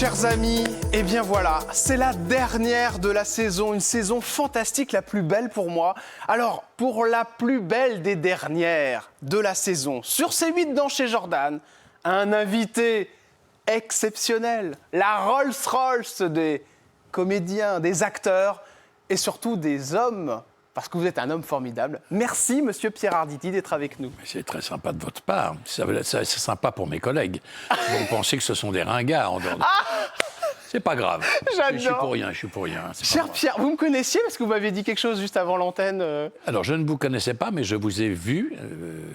Chers amis, eh bien voilà, c'est la dernière de la saison, une saison fantastique, la plus belle pour moi. Alors, pour la plus belle des dernières de la saison, sur C8 dans Chez Jordan, un invité exceptionnel, la Rolls-Royce des comédiens, des acteurs et surtout des hommes, parce que vous êtes un homme formidable. Merci, monsieur Pierre Arditi, d'être avec nous. C'est très sympa de votre part. C'est sympa pour mes collègues. Ils vont penser que ce sont des ringards en dehors de... C'est pas grave. J'adore. Je suis pour rien. Cher Pierre, vous me connaissiez parce que vous m'aviez dit quelque chose juste avant l'antenne. Alors, je ne vous connaissais pas, mais je vous ai vu,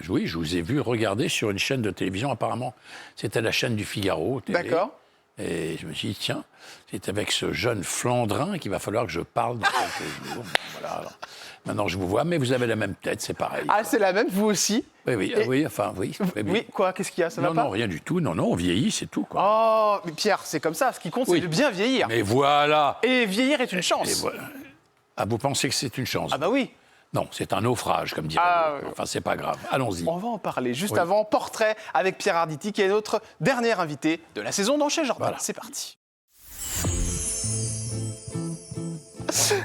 oui, je vous ai vu regarder sur une chaîne de télévision, apparemment. C'était la chaîne du Figaro. Télé. D'accord. Et je me suis dit, tiens, c'est avec ce jeune Flandrin qu'il va falloir que je parle dans quelques jours. Voilà, alors. Maintenant, je vous vois, mais vous avez la même tête, c'est pareil. Ah, c'est la même, vous aussi? Oui, Et... oui, enfin, oui. Oui, quoi, qu'est-ce qu'il y a, ça va pas? Non, rien du tout. Non, on vieillit, c'est tout, quoi. Oh, mais Pierre, c'est comme ça. Ce qui compte, c'est de bien vieillir. Mais voilà. Et vieillir est une chance. Et voilà. Ah, vous pensez que c'est une chance? Ah bah oui. Non, c'est un naufrage, comme dirait l'autre. Enfin, c'est pas grave. Allons-y. On va en parler. Juste avant, portrait avec Pierre Arditi, qui est notre dernier invité de la saison dans Chez Jordan. Voilà. C'est parti.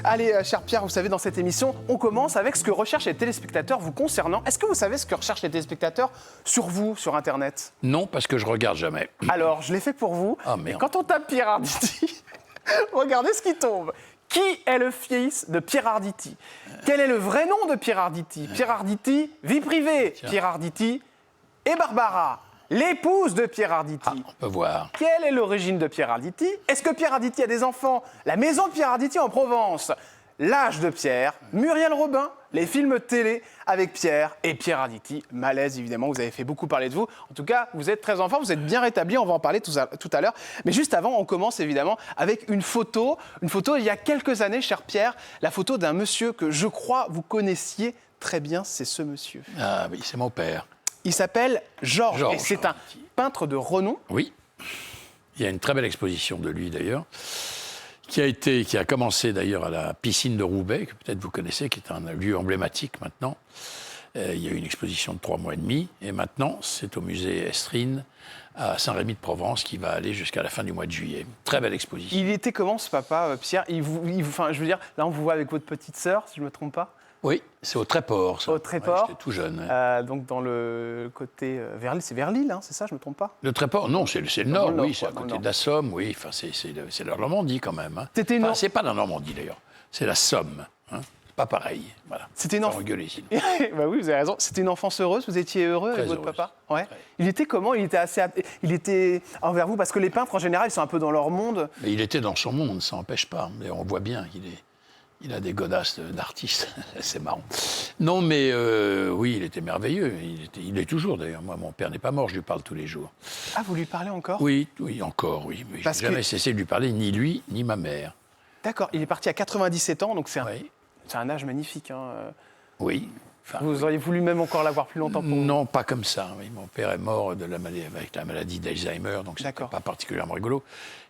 Allez, cher Pierre, vous savez, dans cette émission, on commence avec ce que recherchent les téléspectateurs vous concernant. Est-ce que vous savez ce que recherchent les téléspectateurs sur vous, sur Internet? Non, parce que je regarde jamais. Alors, je l'ai fait pour vous. Ah, merde. Et quand on tape Pierre Arditi, regardez ce qui tombe. Qui est le fils de Pierre Arditi? Quel est le vrai nom de Pierre Arditi? Pierre Arditi, vie privée. Tiens. Pierre Arditi et Barbara, l'épouse de Pierre Arditi. Ah, on peut voir. Quelle est l'origine de Pierre Arditi? Est-ce que Pierre Arditi a des enfants? La maison de Pierre Arditi en Provence. L'âge de Pierre. Muriel Robin. Les films télé avec Pierre et Pierre Arditi. Malaise, évidemment, vous avez fait beaucoup parler de vous. En tout cas, vous êtes très en forme, vous êtes bien rétabli, on va en parler tout à l'heure. Mais juste avant, on commence évidemment avec une photo il y a quelques années, cher Pierre, la photo d'un monsieur que je crois vous connaissiez très bien, c'est ce monsieur. Ah oui, c'est mon père. Il s'appelle Georges et c'est un peintre de renom. Oui, il y a une très belle exposition de lui d'ailleurs, qui a commencé d'ailleurs à la piscine de Roubaix, que peut-être vous connaissez, qui est un lieu emblématique maintenant. Il y a eu une exposition de 3 mois et demi, et maintenant c'est au musée Estrine à Saint-Rémy-de-Provence qui va aller jusqu'à la fin du mois de juillet. Très belle exposition. Il était comment ce papa, Pierre? Enfin, je veux dire, là on vous voit avec votre petite sœur, si je ne me trompe pas. Oui, c'est au Tréport. Ça. Au Tréport. Ouais, j'étais tout jeune. Donc dans le côté vers Lille, c'est vers Lille, hein, c'est ça, je ne me trompe pas? Le Tréport, non, c'est le nord, oui, c'est à quoi, côté de la Somme, oui. Enfin, c'est la Normandie quand même. Hein. C'est pas la Normandie d'ailleurs, c'est la Somme. Hein. C'est pas pareil. Voilà. C'était une enfance. Bah oui, vous avez raison. C'était une enfance heureuse. Vous étiez heureux avec votre papa. Ouais. Il était comment? Il était envers vous, parce que les peintres en général, ils sont un peu dans leur monde. Mais il était dans son monde, ça n'empêche pas. Mais on voit bien qu'il est. Il a des godasses d'artiste, c'est marrant. Non, mais oui, il était merveilleux. Il est toujours, d'ailleurs. Moi, mon père n'est pas mort, je lui parle tous les jours. Ah, vous lui parlez encore? Oui, encore, oui. Je n'ai jamais cessé de lui parler, ni lui, ni ma mère. D'accord, il est parti à 97 ans, donc c'est un âge magnifique. Hein. Oui. Enfin, vous auriez voulu même encore l'avoir plus longtemps pour vous? Non, pas comme ça. Oui. Mon père est mort avec la maladie d'Alzheimer, donc c'est pas particulièrement rigolo.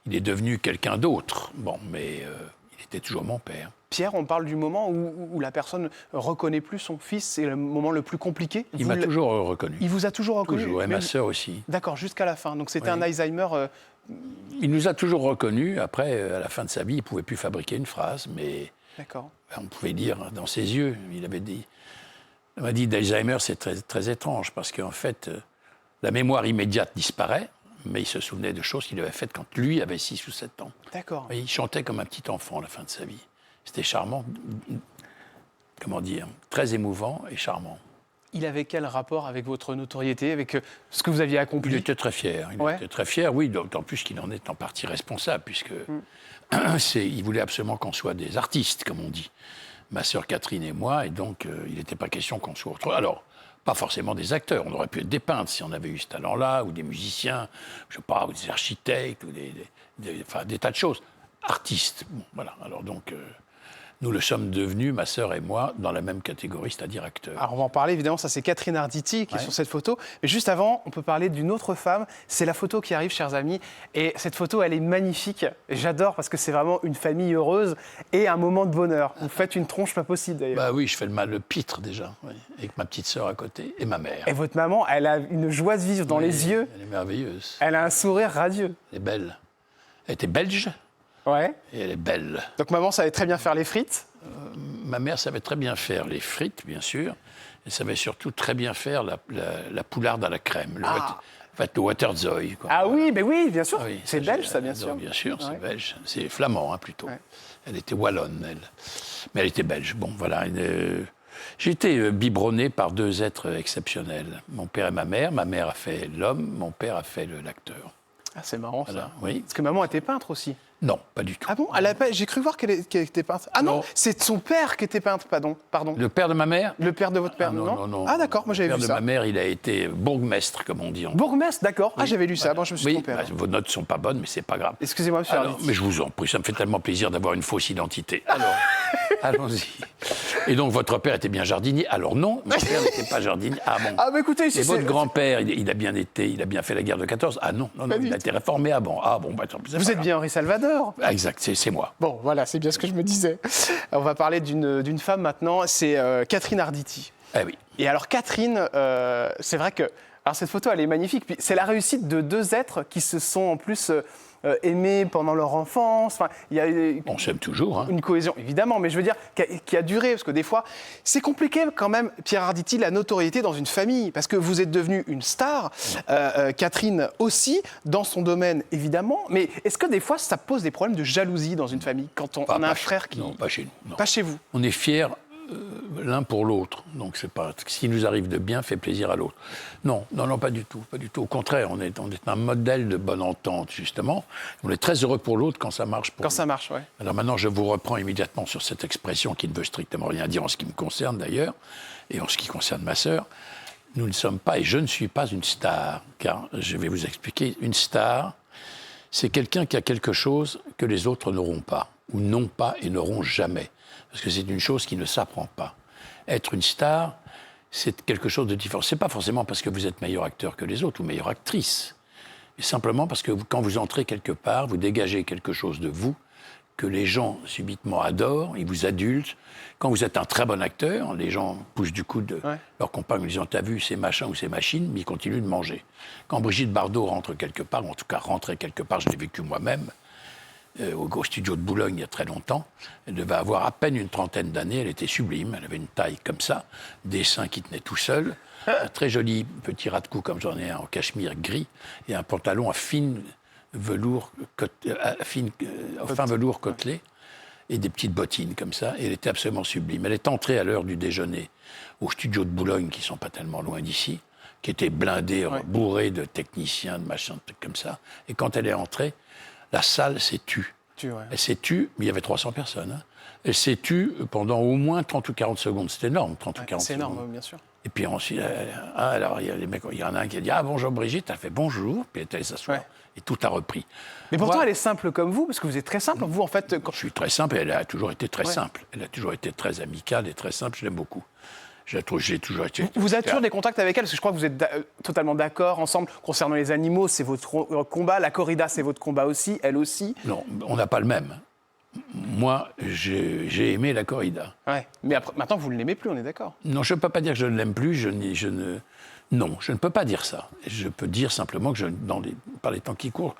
Il est devenu quelqu'un d'autre. Bon, mais il était toujours mon père. Pierre, on parle du moment où la personne ne reconnaît plus son fils, c'est le moment le plus compliqué. Il m'a toujours reconnu. Il vous a toujours reconnu? Toujours, et ma sœur aussi. D'accord, jusqu'à la fin. Donc c'était un Alzheimer... Il nous a toujours reconnus. Après, à la fin de sa vie, il ne pouvait plus fabriquer une phrase, mais on pouvait lire dans ses yeux. Il avait dit... La maladie d'Alzheimer, c'est très, très étrange, parce qu'en fait, la mémoire immédiate disparaît, mais il se souvenait de choses qu'il avait faites quand lui avait 6 ou 7 ans. D'accord. Et il chantait comme un petit enfant à la fin de sa vie. C'était charmant, comment dire, très émouvant et charmant. Il avait quel rapport avec votre notoriété, avec ce que vous aviez accompli? Il était très fier. Était très fier, oui, d'autant plus qu'il en est en partie responsable, puisque il voulait absolument qu'on soit des artistes, comme on dit. Ma sœur Catherine et moi, et donc il n'était pas question qu'on soit autre. Alors, pas forcément des acteurs, on aurait pu être des peintres si on avait eu ce talent-là, ou des musiciens, je sais pas, ou des architectes, ou des tas de choses. Artistes, bon, voilà. Alors donc... Nous le sommes devenus, ma sœur et moi, dans la même catégorie, c'est-à-dire acteurs. Alors on va en parler, évidemment, ça c'est Catherine Arditi qui est sur cette photo. Mais juste avant, on peut parler d'une autre femme. C'est la photo qui arrive, chers amis. Et cette photo, elle est magnifique. J'adore parce que c'est vraiment une famille heureuse et un moment de bonheur. Vous faites une tronche pas possible, d'ailleurs. Bah oui, je fais le pitre déjà, oui, avec ma petite sœur à côté et ma mère. Et votre maman, elle a une joie de vivre dans les yeux. Elle est merveilleuse. Elle a un sourire radieux. Elle est belle. Elle était belge Ouais. et elle est belle. Donc maman savait très bien faire les frites. Ma mère savait très bien faire les frites, bien sûr. Elle savait surtout très bien faire la poularde à la crème. Le Waterzooi, quoi. Ah oui, mais oui, bien sûr. Ah oui, C'est ça, belge, ça, bien j'adore, sûr. Bien sûr, Ouais. c'est belge. C'est flamand, plutôt. Ouais. Elle était wallonne, elle. Mais elle était belge. Bon, voilà. J'ai été biberonné par deux êtres exceptionnels. Mon père et ma mère. Ma mère a fait l'homme, mon père a fait l'acteur. Ah, c'est marrant, ça. Voilà, oui. Parce que maman était peintre aussi. Non, pas du tout. Ah bon? J'ai cru voir qu'elle était peintre. Ah non, Non. c'est son père qui était peintre, pardon. Le père de ma mère? Le père de votre père, non. Ah d'accord, moi j'avais vu Le père ça. de ma mère, il a été bourgmestre, comme on dit. Bourgmestre, d'accord. Ah, j'avais lu ça, bon, je me suis Oui, trompé. alors. vos notes ne sont pas bonnes, mais c'est pas grave. Excusez-moi, monsieur Alors, Arditi. mais je vous en prie, ça me fait tellement plaisir d'avoir une fausse identité. Alors, allons-y. Et donc, votre père était bien jardinier? Alors non, mon père n'était pas jardinier. Ah bon. Ah bah écoutez, Et si votre c'est... grand-père, il a bien fait la guerre de 14? Ah non, Pas il du a été réformé avant. Ah bon, bah, tant pis, c'est Vous pas êtes grave. bien Henri Salvador. Ah, exact, c'est moi. Bon, voilà, c'est bien ce que je me disais. On va parler d'une femme maintenant, c'est Catherine Arditi. Ah oui. Et alors Catherine, c'est vrai que... Alors cette photo, elle est magnifique. Puis c'est la réussite de deux êtres qui se sont en plus aimés pendant leur enfance. Enfin, il y a On s'aime toujours, hein. une cohésion, évidemment, mais je veux dire, qui a duré, parce que des fois, c'est compliqué quand même, Pierre Arditi, la notoriété dans une famille, parce que vous êtes devenue une star, Catherine aussi, dans son domaine, évidemment, mais est-ce que des fois, ça pose des problèmes de jalousie dans une famille, quand on a un frère qui... Non, pas chez nous. Non. Pas chez vous. On est fiers l'un pour l'autre. Donc, c'est pas ce qui nous arrive de bien fait plaisir à l'autre. Non, pas du tout. Pas du tout. Au contraire, on est un modèle de bonne entente, justement. On est très heureux pour l'autre quand ça marche pour Quand nous. ça marche, ouais. Alors maintenant, je vous reprends immédiatement sur cette expression qui ne veut strictement rien dire en ce qui me concerne d'ailleurs, et en ce qui concerne ma sœur. Nous ne sommes pas, et je ne suis pas une star, car je vais vous expliquer, une star, c'est quelqu'un qui a quelque chose que les autres n'auront pas, ou n'ont pas et n'auront jamais. Parce que c'est une chose qui ne s'apprend pas. Être une star, c'est quelque chose de différent. Ce n'est pas forcément parce que vous êtes meilleur acteur que les autres, ou meilleure actrice. Mais simplement parce que quand vous entrez quelque part, vous dégagez quelque chose de vous que les gens subitement adorent, ils vous adultent. Quand vous êtes un très bon acteur, les gens poussent du coude leur compagne en disant « t'as vu, c'est machin ou c'est machine », mais ils continuent de manger. Quand Brigitte Bardot rentre quelque part, ou en tout cas rentrait quelque part, je l'ai vécu moi-même, au studio de Boulogne il y a très longtemps, elle devait avoir à peine une trentaine d'années, elle était sublime, elle avait une taille comme ça, des seins qui tenaient tout seuls, un très joli petit ras de cou comme j'en ai un en cachemire gris, et un pantalon à fin velours côtelé, et des petites bottines comme ça, et elle était absolument sublime. Elle est entrée à l'heure du déjeuner au studio de Boulogne, qui ne sont pas tellement loin d'ici, qui était blindé, bourré de techniciens, de machins, de trucs comme ça, et quand elle est entrée, la salle s'est tue. Elle s'est tue, mais il y avait 300 personnes. Hein. Elle s'est tue pendant au moins 30 ou 40 secondes. C'est énorme, 30 ou 40 C'est secondes. énorme, bien sûr. Et puis ensuite, alors il y a les mecs, il y en a un qui a dit « Ah, bonjour Brigitte », elle fait « Bonjour », puis elle est allée s'asseoir. Ouais. Et tout a repris. Mais pourtant, Moi, elle est simple comme vous, parce que vous êtes très simple. Vous, en fait, je suis très simple, et elle a toujours été très simple. Elle a toujours été très amicale et très simple, je l'aime beaucoup. J'ai toujours été... Vous avez toujours des contacts avec elle, parce que je crois que vous êtes totalement d'accord ensemble concernant les animaux, c'est votre combat. La corrida, c'est votre combat aussi, elle aussi. Non, on n'a pas le même. Moi, j'ai aimé la corrida. Ouais. Mais après, maintenant, vous ne l'aimez plus, on est d'accord. Non, je ne peux pas dire que je ne l'aime plus, non, je ne peux pas dire ça. Je peux dire simplement que par les temps qui courent,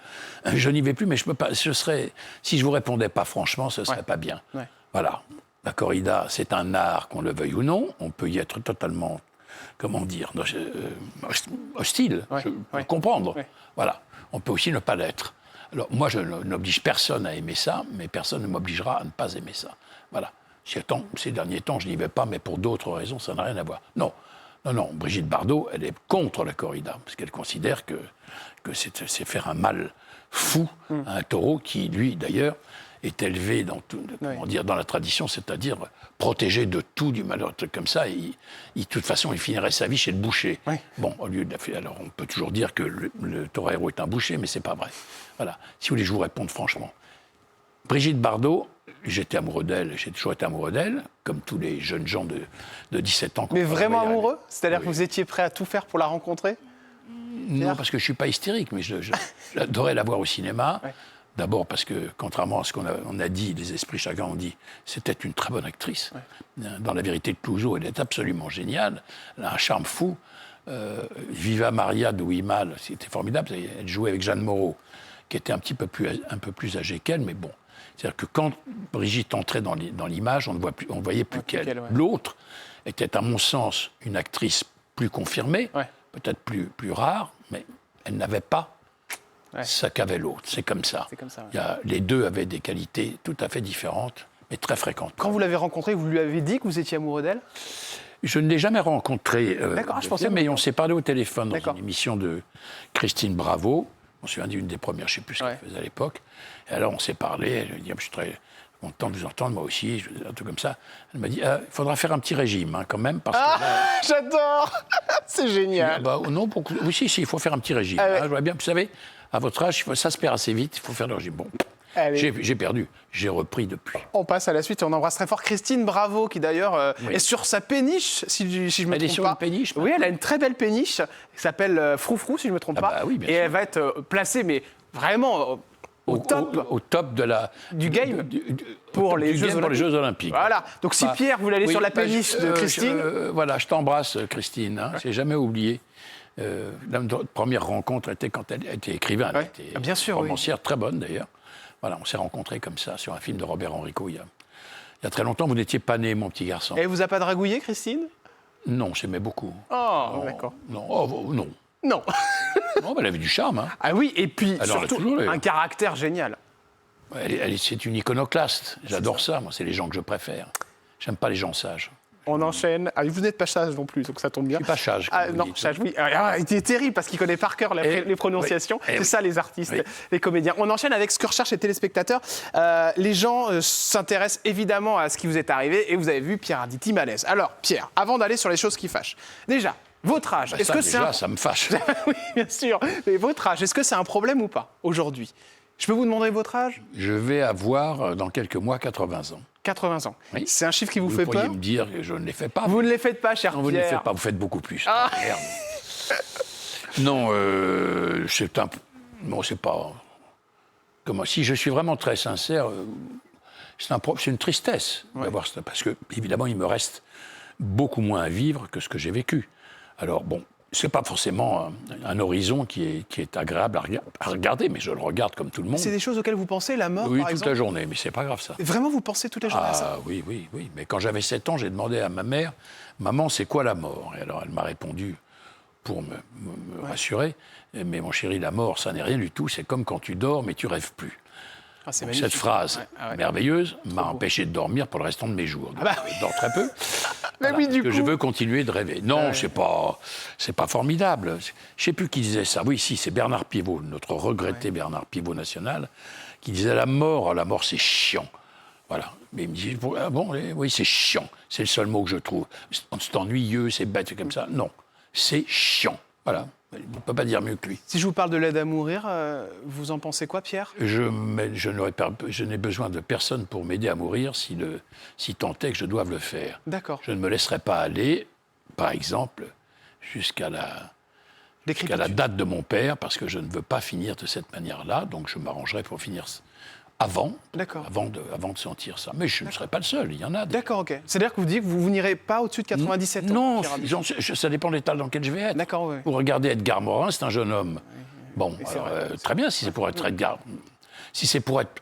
je n'y vais plus, mais je peux pas. Si je vous répondais pas franchement, ce serait pas bien. Ouais. Voilà. La corrida, c'est un art, qu'on le veuille ou non. On peut y être totalement, comment dire, hostile. Ouais. Je peux Ouais. comprendre. Ouais. Voilà. On peut aussi ne pas l'être. Alors, moi, je n'oblige personne à aimer ça, mais personne ne m'obligera à ne pas aimer ça. Voilà. Ces derniers temps, je n'y vais pas, mais pour d'autres raisons, ça n'a rien à voir. Non, Brigitte Bardot, elle est contre la corrida, parce qu'elle considère que c'est faire un mal fou à un taureau qui, lui, d'ailleurs, est élevé dans la tradition, c'est-à-dire protégé de tout, du malheur, truc comme ça. Et de toute façon, il finirait sa vie chez le boucher. Oui. Bon, au lieu de alors on peut toujours dire que le torero est un boucher, mais c'est pas vrai. Voilà. Si vous voulez, je vous réponde franchement. Brigitte Bardot, j'étais amoureux d'elle, j'ai toujours été amoureux d'elle, comme tous les jeunes gens de 17 ans. Mais vraiment amoureux? C'est-à-dire que vous étiez prêt à tout faire pour la rencontrer? Non, parce que je ne suis pas hystérique, mais j'adorais la voir au cinéma. Ouais. D'abord parce que, contrairement à ce qu'on a dit, les esprits chacun ont dit, c'était une très bonne actrice. Ouais. Dans La vérité de Clouzot, elle est absolument géniale. Elle a un charme fou. Viva Maria de Ouimal, c'était formidable. Elle jouait avec Jeanne Moreau, qui était un peu plus âgée qu'elle, mais bon. C'est-à-dire que quand Brigitte entrait dans l'image, on ne voyait plus qu'elle. Ouais. L'autre était, à mon sens, une actrice plus confirmée, peut-être plus rare, mais elle n'avait pas ça qu'avait l'autre. C'est comme ça. Les deux avaient des qualités tout à fait différentes, mais très fréquentes. Quand vous l'avez rencontrée, vous lui avez dit que vous étiez amoureux d'elle ? Je ne l'ai jamais rencontrée, je pensais mais on s'est parlé au téléphone dans une émission de Christine Bravo. On se souvient d'une des premières, je ne sais plus ce qu'elle faisait à l'époque. Et alors on s'est parlé, elle m'a dit, je suis très content de vous entendre, moi aussi, un truc comme ça. Elle m'a dit, il faudra faire un petit régime quand même, parce que là... J'adore. C'est génial. Non, oui, si, il faut faire un petit régime. Je vois bien, vous savez, à votre âge, ça se perd assez vite, il faut faire le régime. Bon, j'ai perdu, j'ai repris depuis. On passe à la suite et on embrasse très fort Christine Bravo, qui d'ailleurs est sur sa péniche, si je me trompe pas. Elle est sur une péniche. Oui, elle a une très belle péniche, qui s'appelle Froufrou, si je ne me trompe pas. Bah oui, bien et sûr. elle va être placée, mais vraiment au top de du game pour les Jeux Olympiques. Voilà, donc si Pierre voulait aller sur la péniche de Christine... je t'embrasse, Christine, je n'ai jamais oublié. La première rencontre était quand elle était écrivain, elle était bien sûr, romancière, très bonne d'ailleurs. Voilà, on s'est rencontrés comme ça sur un film de Robert Enrico il y a très longtemps. Vous n'étiez pas né, mon petit garçon. Et elle vous a pas dragouillé, Christine ? Non, j'aimais beaucoup. Oh, d'accord. Non. Non. Non. Non, mais elle avait du charme. Hein. Ah oui, et puis alors, surtout un caractère génial. C'est une iconoclaste. J'adore ça. Moi, c'est les gens que je préfère. J'aime pas les gens sages. On enchaîne. Ah, vous n'êtes pas sage non plus, donc ça tombe bien. Je suis pas sage. Non, sage, oui. Il est terrible parce qu'il connaît par cœur les prononciations. C'est ça, les artistes, les comédiens. On enchaîne avec ce que recherchent les téléspectateurs. Les gens s'intéressent évidemment à ce qui vous est arrivé et vous avez vu Pierre Arditi malaise. Alors, Pierre, avant d'aller sur les choses qui fâchent, déjà, votre âge, est-ce que ça me fâche. Oui, bien sûr. Mais votre âge, est-ce que c'est un problème ou pas aujourd'hui ? Je peux vous demander votre âge ? Je vais avoir, dans quelques mois, 80 ans. 80 ans. Oui. C'est un chiffre qui vous fait peur ? Vous pourriez me dire que je ne les fais pas. Vous ne les faites pas, cher Pierre. Non, vous ne les faites pas, vous faites beaucoup plus. Merde. Non, c'est pas... Comment, si je suis vraiment très sincère, c'est une tristesse d'avoir ça, parce que, évidemment, il me reste beaucoup moins à vivre que ce que j'ai vécu. Alors, bon, c'est pas forcément un horizon qui est agréable à regarder, mais je le regarde comme tout le monde. C'est des choses auxquelles vous pensez, la mort, oui, par exemple ? Oui, toute la journée, mais c'est pas grave, ça. Vraiment, vous pensez toute la journée à ça ? Oui. Mais quand j'avais 7 ans, j'ai demandé à ma mère, « Maman, c'est quoi la mort ?» Et alors, elle m'a répondu, pour me rassurer, « Mais mon chéri, la mort, ça n'est rien du tout, c'est comme quand tu dors, mais tu rêves plus. » Donc, cette phrase merveilleuse m'a empêché de dormir pour le restant de mes jours. Donc, je dors très peu. Voilà, parce que je veux continuer de rêver. Non, c'est pas formidable. Je ne sais plus qui disait ça. Oui, si, c'est Bernard Pivot, notre regretté Bernard Pivot national, qui disait la mort, c'est chiant. Voilà. Mais il me dit, oui, c'est chiant. C'est le seul mot que je trouve. C'est ennuyeux, c'est bête, c'est comme ça. Non, c'est chiant. Voilà. On ne peut pas dire mieux que lui. Si je vous parle de l'aide à mourir, vous en pensez quoi, Pierre ? Je n'ai besoin de personne pour m'aider à mourir si tant est que je doive le faire. D'accord. Je ne me laisserai pas aller, par exemple, jusqu'à la date de mon père, parce que je ne veux pas finir de cette manière-là, donc je m'arrangerai pour finir avant de sentir ça. Mais je ne serai pas le seul, il y en a. D'accord, ok. C'est-à-dire que vous dites que vous n'irez pas au-dessus de 97 ans ? Non, ça dépend de l'état dans lequel je vais être. D'accord, oui. Vous regardez Edgar Morin, c'est un jeune homme. Bon, alors, très bien, si c'est pour être Edgar... Si c'est pour être...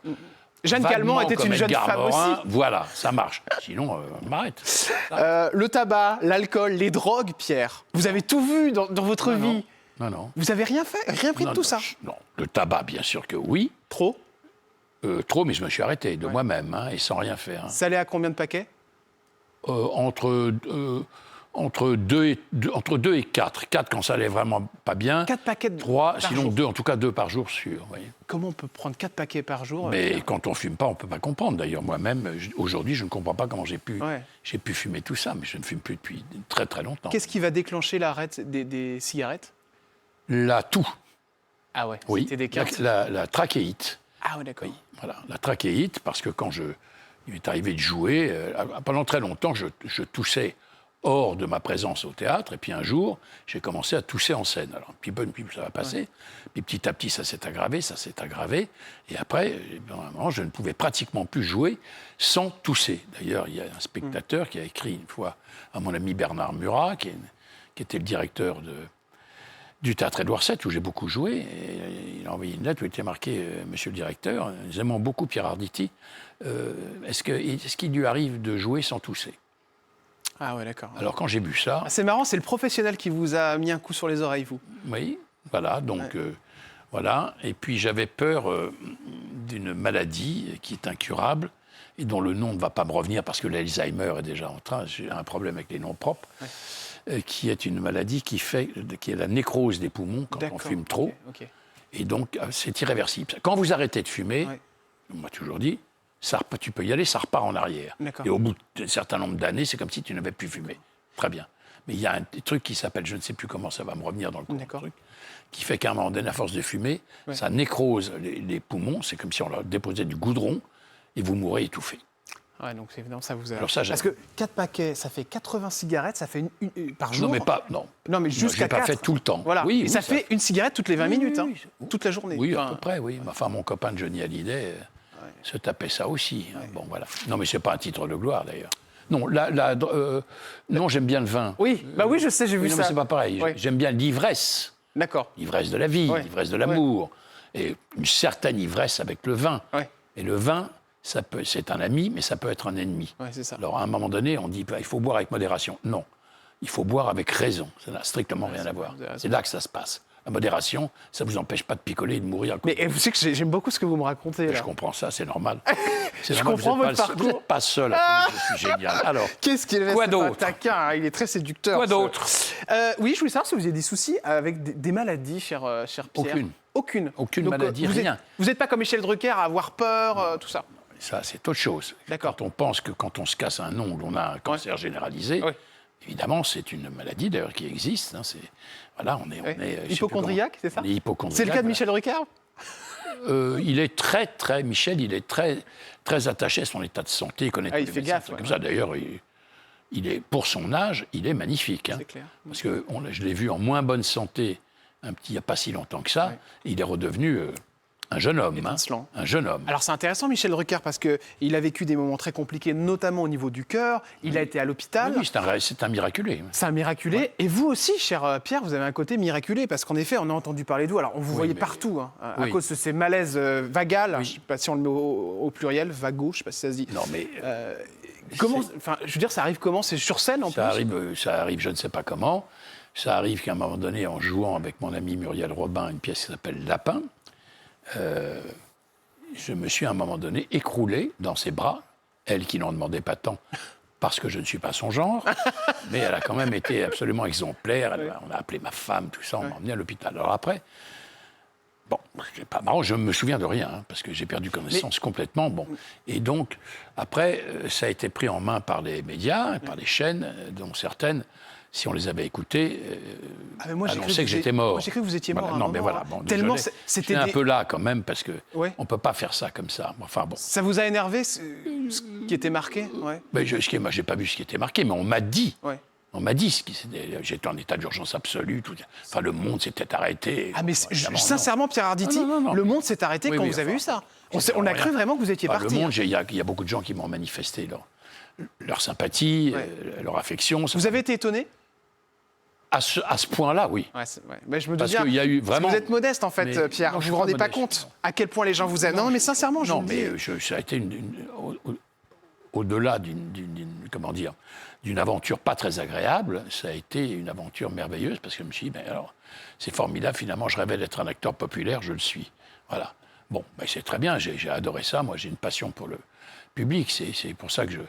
Jeanne Calment était une jeune femme Morin, aussi. Voilà, ça marche. Sinon, on m'arrête. Le tabac, l'alcool, les drogues, Pierre. Vous avez tout vu dans votre vie. Non. Vous n'avez rien fait, rien pris de tout ça ? Non, le tabac, bien sûr que oui. Trop ? Trop, mais je me suis arrêté de moi-même, et sans rien faire. Ça allait à combien de paquets ? Entre 2 et 4. 4 quand ça allait vraiment pas bien. 4 paquets de 3, par sinon jour. 2, en tout cas 2 par jour sûr. Oui. Comment on peut prendre 4 paquets par jour ? Mais quand on fume pas, on peut pas comprendre. D'ailleurs, moi-même, aujourd'hui, je ne comprends pas comment j'ai pu fumer tout ça, mais je ne fume plus depuis très très longtemps. Qu'est-ce qui va déclencher l'arrêt des cigarettes ? La toux. Ah ouais, oui. C'était des quintes. La trachéite. Ah oui, d'accord. Oui, voilà, la trachéite, parce que quand il m'est arrivé de jouer, pendant très longtemps, je toussais hors de ma présence au théâtre, et puis un jour, j'ai commencé à tousser en scène. Alors, puis ça va passer, puis petit à petit, ça s'est aggravé, et après, à un moment, je ne pouvais pratiquement plus jouer sans tousser. D'ailleurs, il y a un spectateur qui a écrit une fois à mon ami Bernard Murat, qui était le directeur du théâtre Édouard VII, où j'ai beaucoup joué. Et il a envoyé une lettre où il était marqué Monsieur le directeur, nous aimons beaucoup Pierre Arditi. Est-ce qu'il lui arrive de jouer sans tousser ? Ah ouais, d'accord. Alors quand j'ai vu ça... C'est marrant, c'est le professionnel qui vous a mis un coup sur les oreilles, vous. Oui, voilà, donc voilà. Et puis j'avais peur d'une maladie qui est incurable et dont le nom ne va pas me revenir parce que l'Alzheimer est déjà en train, j'ai un problème avec les noms propres, qui est une maladie qui est la nécrose des poumons quand on fume trop. Ok. Et donc c'est irréversible. Quand vous arrêtez de fumer, on m'a toujours dit, tu peux y aller, ça repart en arrière. Et au bout d'un certain nombre d'années, c'est comme si tu n'avais plus fumé. Très bien. Mais il y a un truc qui s'appelle, je ne sais plus comment ça va me revenir dans le truc, qui fait qu'à un moment donné, à force de fumer, ça nécrose les poumons, c'est comme si on leur déposait du goudron, et vous mourrez étouffé. Ouais, donc évidemment, ça vous a... Alors ça, parce que 4 paquets, ça fait 80 cigarettes, ça fait une par jour. Non, mais pas... Non, non mais jusqu'à 4. Je n'ai pas fait tout le temps. Voilà. Oui, et ça fait une cigarette toutes les 20 minutes, hein, toute la journée. Oui, à peu près, oui. Enfin, mon copain Johnny Hallyday se tapait ça aussi. Hein. Bon, voilà. Non, mais ce n'est pas un titre de gloire, d'ailleurs. Non, non, j'aime bien le vin. Oui, oui, je sais, j'ai vu ça. Non, mais c'est pas pareil. J'aime bien l'ivresse. D'accord. L'ivresse de la vie, l'ivresse de l'amour. Et une certaine ivresse avec le vin. Et le vin, c'est un ami, mais ça peut être un ennemi. C'est ça. Alors, à un moment donné, on dit il faut boire avec modération. Non. Il faut boire avec raison. Ça n'a strictement rien à voir. C'est là que ça se passe. La modération, ça ne vous empêche pas de picoler et de mourir. Mais vous savez que j'aime beaucoup ce que vous me racontez. Là. Je comprends ça, c'est normal. Je comprends votre parcours. Vous n'êtes pas seul, je suis génial. Alors, qu'est-ce qu'il est? Quoi d'autre? Taquin, hein, il est très séducteur. Quoi d'autre? Oui, je voulais savoir si vous avez des soucis avec des maladies, cher Pierre. Aucune. Aucune maladie, rien. Vous n'êtes pas comme Michel Drucker à avoir peur, tout ça? Ça, c'est autre chose. D'accord. Quand on pense que quand on se casse un ongle, on a un cancer généralisé, évidemment, c'est une maladie d'ailleurs qui existe. Hein, voilà, on est hypocondriaque, c'est ça? On est hypocondriaque. C'est le cas de Michel Drucker? Il est Michel, il est très attaché à son état de santé. Il connaît tous les fait médecins, gaffe. Comme ça, d'ailleurs, il est, pour son âge, il est magnifique. Hein, c'est clair. Parce que je l'ai vu en moins bonne santé il n'y a pas si longtemps que ça. Et il est redevenu un jeune homme. Un jeune homme. Alors c'est intéressant, Michel Drucker, parce qu'il a vécu des moments très compliqués, notamment au niveau du cœur. Il a été à l'hôpital. Oui, c'est un miraculé. C'est un miraculé. Ouais. Et vous aussi, cher Pierre, vous avez un côté miraculé, parce qu'en effet, on a entendu parler de vous. Alors on vous voyait partout, hein, à cause de ces malaises vagales. Je ne sais pas si on le met au pluriel, vago, je ne sais pas si ça se dit. Non, mais... comment, je veux dire, ça arrive comment? C'est sur scène en plus? Ça arrive, je ne sais pas comment. Ça arrive qu'à un moment donné, en jouant avec mon ami Muriel Robin, une pièce qui s'appelle Lapin, je me suis à un moment donné écroulé dans ses bras, elle qui n'en demandait pas tant, parce que je ne suis pas son genre, mais elle a quand même été absolument exemplaire. On a appelé ma femme, tout ça, on m'a emmené à l'hôpital. Alors après, bon, c'est pas marrant, je ne me souviens de rien, hein, parce que j'ai perdu connaissance complètement. Bon. Et donc, après, ça a été pris en main par les médias, par les chaînes, dont certaines, si on les avait écoutées, annonçaient que j'étais mort. Moi, j'ai cru que vous étiez mort. Voilà, non, mais voilà. Bon, tellement c'était un peu là quand même, parce qu'on ne peut pas faire ça comme ça. Enfin, bon. Ça vous a énervé, ce qui était marqué? Mais moi, je n'ai pas vu ce qui était marqué, mais on m'a dit. On m'a dit j'étais en état d'urgence absolue. Enfin, le monde s'était arrêté. Ah, mais sincèrement, Pierre Arditi, le monde s'est arrêté quand vous avez eu ça. On a cru vraiment que vous étiez parti. Le monde, il y a beaucoup de gens qui m'ont manifesté leur sympathie, leur affection. Vous avez été étonné? À ce point-là, oui. Mais je me dis bien, qu'il y a eu vraiment... Vous êtes modeste, en fait, Pierre. Vous ne vous rendez pas compte à quel point les gens vous aiment. Non, mais sincèrement, je vous le dis. Non, mais ça a été au-delà d'une aventure pas très agréable, ça a été une aventure merveilleuse, parce que je me suis dit, alors, c'est formidable, finalement, je rêvais d'être un acteur populaire, je le suis. Voilà. Bon, c'est très bien, j'ai adoré ça. Moi, j'ai une passion pour le public. C'est pour ça que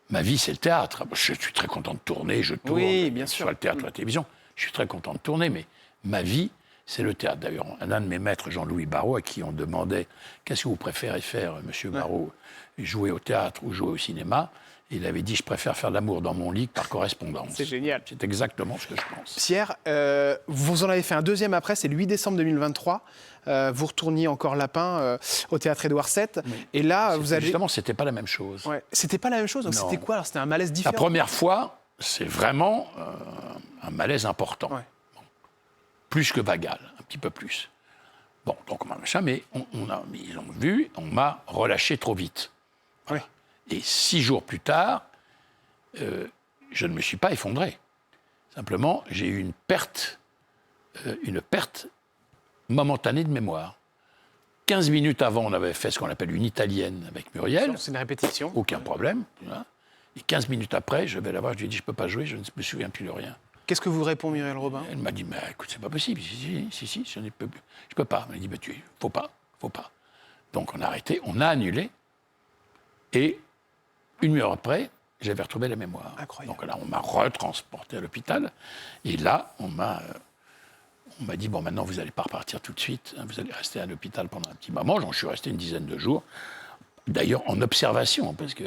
ma vie, c'est le théâtre. Je suis très content de tourner, je tourne bien sûr. Sur le théâtre, la télévision. Je suis très content de tourner, mais ma vie, c'est le théâtre. D'ailleurs, un de mes maîtres, Jean-Louis Barrault, à qui on demandait « Qu'est-ce que vous préférez faire, monsieur Barrault, jouer au théâtre ou jouer au cinéma ?» Il avait dit « Je préfère faire l'amour dans mon lit par correspondance. » C'est génial. C'est exactement ce que je pense. Pierre, vous en avez fait un deuxième après, c'est le 8 décembre 2023. Vous retourniez encore Lapin au théâtre Édouard VII. Oui. Et là, vous avez... Justement, c'était pas la même chose. C'était pas la même chose? Donc c'était quoi? Alors, c'était un malaise différent? La première fois, c'est vraiment un malaise important. Bon. Plus que vagal, un petit peu plus. Bon, donc machin, mais ils ont vu, on m'a relâché trop vite. Voilà. Et 6 jours plus tard, je ne me suis pas effondré. Simplement, j'ai eu une perte une perte momentanée de mémoire. 15 minutes avant, on avait fait ce qu'on appelle une italienne avec Muriel. C'est une répétition. Aucun problème. Voilà. Et 15 minutes après, je vais la voir, je lui ai dit, je ne peux pas jouer, je ne me souviens plus de rien. Qu'est-ce que vous répond Muriel Robin? Elle m'a dit, mais écoute, c'est pas possible. Si, je ne peux pas. Elle m'a dit, mais faut pas. Donc on a arrêté, on a annulé. Et une heure après, j'avais retrouvé la mémoire. Incroyable. Donc là, on m'a retransporté à l'hôpital. Et là, on m'a dit, bon, maintenant, vous n'allez pas repartir tout de suite. Hein, vous allez rester à l'hôpital pendant un petit moment. Donc, je suis resté une dizaine de jours. D'ailleurs, en observation, parce que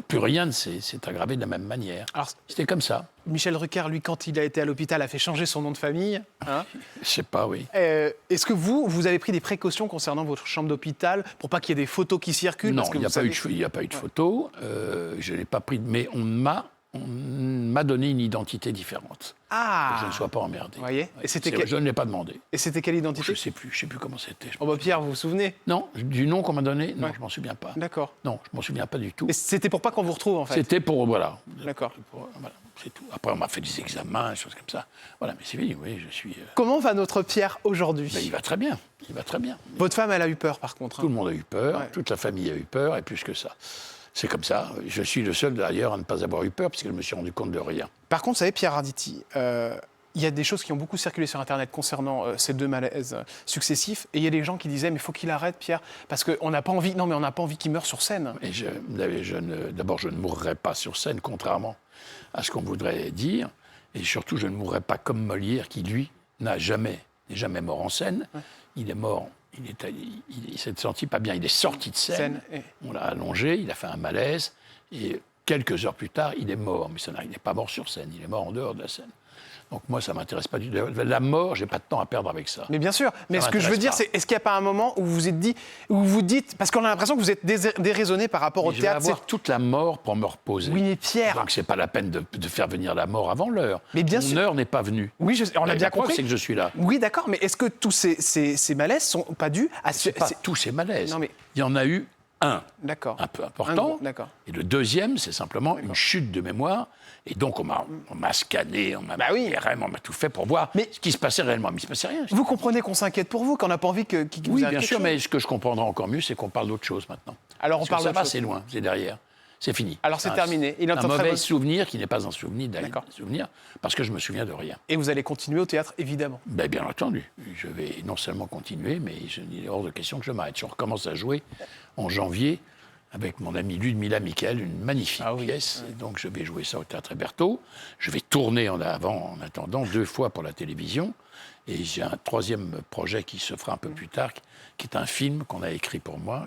plus rien ne s'est aggravé de la même manière. Alors, c'était comme ça. Michel Drucker, lui, quand il a été à l'hôpital, a fait changer son nom de famille. Hein. Je sais pas, oui. Est-ce que vous avez pris des précautions concernant votre chambre d'hôpital pour pas qu'il y ait des photos qui circulent? Non, il n'y a pas eu de photos. Je n'ai pas pris, mais on m'a donné une identité différente. Ah. Que je ne sois pas emmerdé. Vous voyez. Et je ne l'ai pas demandé. Et c'était quelle identité? Je ne sais plus comment c'était. Oh bah Pierre, vous vous souvenez? Non, du nom qu'on m'a donné, non, je ne m'en souviens pas. D'accord. Non, je ne m'en souviens pas du tout. Et c'était pour pas qu'on vous retrouve, en fait? C'était pour, voilà. D'accord. Voilà, c'est tout. Après, on m'a fait des examens, des choses comme ça. Voilà, mais c'est fini, oui, je suis... Comment va notre Pierre aujourd'hui? Ben, il va très bien. Votre femme, elle a eu peur, par contre. Tout le monde a eu peur, toute la famille a eu peur, et plus que ça. C'est comme ça. Je suis le seul, d'ailleurs, à ne pas avoir eu peur, parce que je me suis rendu compte de rien. Par contre, vous savez, Pierre Arditi, il y a des choses qui ont beaucoup circulé sur Internet concernant ces deux malaises successifs. Et il y a des gens qui disaient, mais il faut qu'il arrête, Pierre, parce qu'on n'a pas envie. Non, mais on n'a pas envie qu'il meure sur scène. Et d'abord, je ne mourrai pas sur scène, contrairement à ce qu'on voudrait dire. Et surtout, je ne mourrai pas comme Molière, qui, lui, n'est jamais mort en scène. Ouais. Il est mort, il s'est senti pas bien. Il est sorti de scène. On l'a allongé, il a fait un malaise. Et quelques heures plus tard, il est mort. Mais il n'est pas mort sur scène, il est mort en dehors de la scène. Donc moi, ça ne m'intéresse pas du tout. La mort, je n'ai pas de temps à perdre avec ça. Mais bien sûr. Mais ce que je veux dire, c'est est-ce qu'il n'y a pas un moment où vous vous êtes dit, où vous dites, parce qu'on a l'impression que vous êtes déraisonné par rapport au théâtre. Je vais avoir toute la mort pour me reposer. Oui, mais Pierre. Donc c'est pas la peine de faire venir la mort avant l'heure. Mais bien sûr. Mon heure n'est pas venue. Oui, on l'a bien compris. C'est que je suis là. Oui, d'accord. Mais est-ce que tous ces malaises sont pas dus à tous ces malaises. Non, mais... Il y en a eu un. D'accord. Un peu important. D'accord. Et le deuxième, c'est simplement une chute de mémoire. Et donc, on m'a scanné, on m'a IRM, on m'a tout fait pour voir ce qui se passait réellement. Mais il ne se passait rien. Vous comprenez qu'on s'inquiète pour vous, qu'on n'a pas envie qu'il vous arrive Oui, bien sûr, chose. mais ce que je comprendrai encore mieux, c'est qu'on parle d'autre chose maintenant. Alors, on parle d'autre chose. Ça va, c'est loin, c'est derrière. C'est fini. Alors, c'est terminé. Il est un mauvais souvenir qui n'est pas un souvenir, parce que je me souviens de rien. Et vous allez continuer au théâtre, évidemment? Ben, bien entendu. Je vais non seulement continuer, mais il est hors de question que je m'arrête. Je recommence à jouer en janvier avec mon ami Ludmilla Michael, une magnifique pièce. Et donc, je vais jouer ça au Théâtre Hébertot. Je vais tourner en attendant 2 fois pour la télévision. Et j'ai un troisième projet qui se fera un peu plus tard, qui est un film qu'on a écrit pour moi.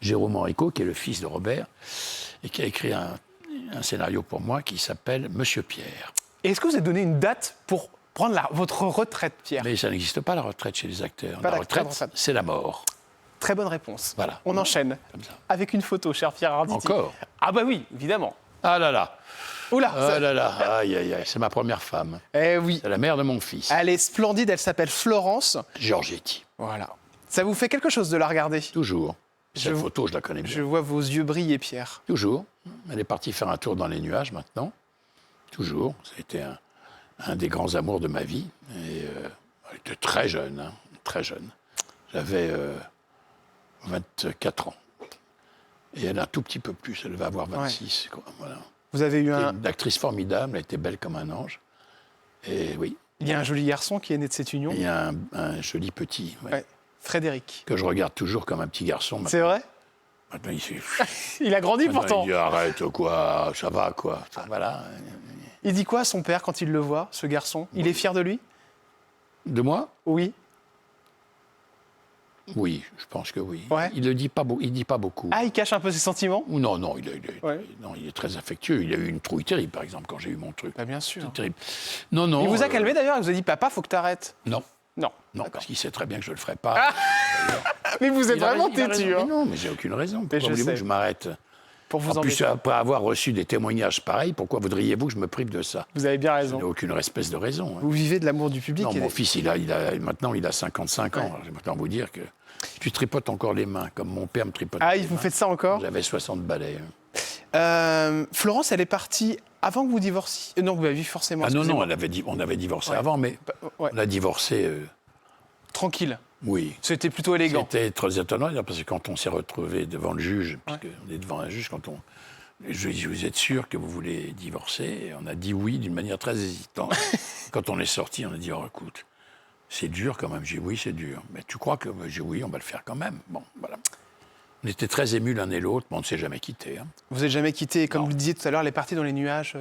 Jérôme Enrico, qui est le fils de Robert, et qui a écrit un scénario pour moi qui s'appelle Monsieur Pierre. Et est-ce que vous avez donné une date pour prendre votre retraite, Pierre? Mais ça n'existe pas, la retraite chez les acteurs. La retraite, c'est la mort. Très bonne réponse. Voilà. On enchaîne avec une photo, cher Pierre Arditi. Encore? Ah bah oui, évidemment. Ah là là. Oula. Ah là là. Aïe, aïe, aïe. C'est ma première femme. Eh oui. C'est la mère de mon fils. Elle est splendide, elle s'appelle Florence. Giorgetti. Voilà. Ça vous fait quelque chose de la regarder? Toujours. Cette photo, je la connais bien. Je vois vos yeux briller, Pierre. Toujours. Elle est partie faire un tour dans les nuages maintenant. Toujours. Ça a été un des grands amours de ma vie. Et elle était très jeune, hein, très jeune. J'avais 24 ans. Et elle a un tout petit peu plus. Elle va avoir 26. Quoi. Voilà. Vous avez eu une actrice formidable. Elle était belle comme un ange. Et oui. Il y a un joli garçon qui est né de cette union. Il y a un joli petit. Ouais. Frédéric. Que je regarde toujours comme un petit garçon. C'est vrai? Maintenant, il a grandi pourtant. Il dit arrête quoi, ça va quoi. Voilà. Il dit quoi à son père quand il le voit, ce garçon? Il est fier de lui? De moi? Oui. Oui, je pense que oui. Ouais. Il ne dit pas beaucoup. Ah, il cache un peu ses sentiments? Non, il est très affectueux. Il a eu une trouille terrible, par exemple, quand j'ai eu mon truc. Bah, bien sûr. C'est terrible. Non. Il vous a calmé d'ailleurs? Il vous a dit, papa, faut que t'arrêtes? Non. Non, parce qu'il sait très bien que je ne le ferai pas. Mais vous êtes vraiment têtu. Hein. Non, mais j'ai aucune raison. Pourquoi voulez-vous que je m'arrête? Pour vous en plus, après avoir reçu des témoignages pareils, pourquoi voudriez-vous que je me prive de ça? Vous avez bien raison. Je n'ai aucune espèce de raison. Vous vivez de l'amour du public. Non, mon fils, maintenant, il a 55 ans. Alors, je vais maintenant vous dire que tu tripotes encore les mains, comme mon père me tripote. Ah, vous faites ça encore? J'avais 60 balais. Florence, elle est partie avant que vous divorciez. Non, oui, forcément. Ah non, excusez-moi. on avait divorcé Ouais. avant, mais Ouais. on a divorcé, Tranquille. oui. C'était plutôt élégant. C'était très étonnant, parce que quand on s'est retrouvé devant le juge, puisqu'on est devant un juge, je lui ai dit, vous êtes sûr que vous voulez divorcer? Et on a dit oui d'une manière très hésitante. Quand on est sorti, on a dit, oh, écoute, c'est dur quand même. J'ai dit, oui, c'est dur. Mais tu crois que... J'ai dit, oui, on va le faire quand même. Bon, voilà. On était très émus l'un et l'autre, mais on ne s'est jamais quittés. Hein. Vous n'êtes jamais quitté. Comme Non. vous le disiez tout à l'heure, elle est partie dans les nuages.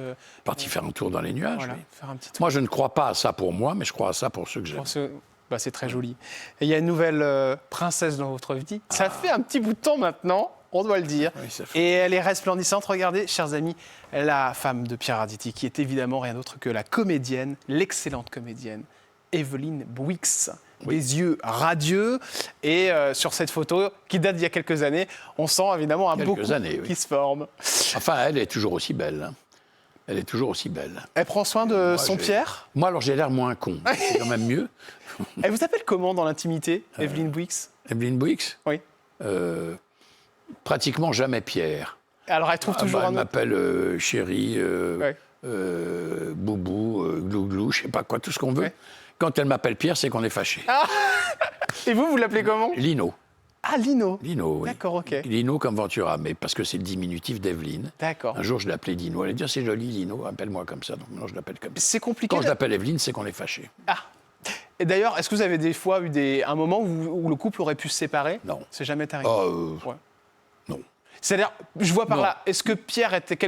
Parti faire un tour dans les nuages. Voilà, Oui. faire un petit tour. Moi, je ne crois pas à ça pour moi, mais je crois à ça pour ceux que j'aime. C'est très joli. Et il y a une nouvelle princesse dans votre vie. Ça fait un petit bout de temps maintenant, on doit le dire. Oui, ça fait- Et elle est resplendissante. Regardez, chers amis, la femme de Pierre Arditi, qui est évidemment rien d'autre que la comédienne, l'excellente comédienne, Evelyne Bouix. Des yeux radieux. Et sur cette photo, qui date d'il y a quelques années, on sent évidemment un beau Quelques couple années, oui. qui se forme. Enfin, elle est toujours aussi belle. Hein. Elle est toujours aussi belle. Elle prend soin de Moi, son j'ai- Pierre. Moi, alors, j'ai l'air moins con. C'est quand même mieux. Elle vous appelle comment dans l'intimité, Evelyne Bouix? Evelyne Bouix, Oui. pratiquement jamais Pierre. Alors elle trouve toujours Elle un autre. m'appelle chérie, Ouais. boubou, glouglou, je sais pas quoi, tout ce qu'on veut. Ouais. Quand elle m'appelle Pierre, c'est qu'on est fâché. Et vous l'appelez comment? Lino. Ah, Lino. Lino, oui. D'accord, ok. Lino comme Ventura, mais parce que c'est le diminutif d'Evelyne. D'accord. Un jour, je l'ai appelé Lino. Elle a dit, ah, c'est joli, Lino, appelle-moi comme ça. Donc maintenant, je l'appelle comme ça. C'est compliqué. Quand je l'appelle Evelyne, c'est qu'on est fâché. Ah. Et d'ailleurs, est-ce que vous avez des fois eu un moment où le couple aurait pu se séparer? Non. C'est jamais arrivé. Ah, Ouais. non. C'est-à-dire, je vois par Non. là, est-ce que Pierre était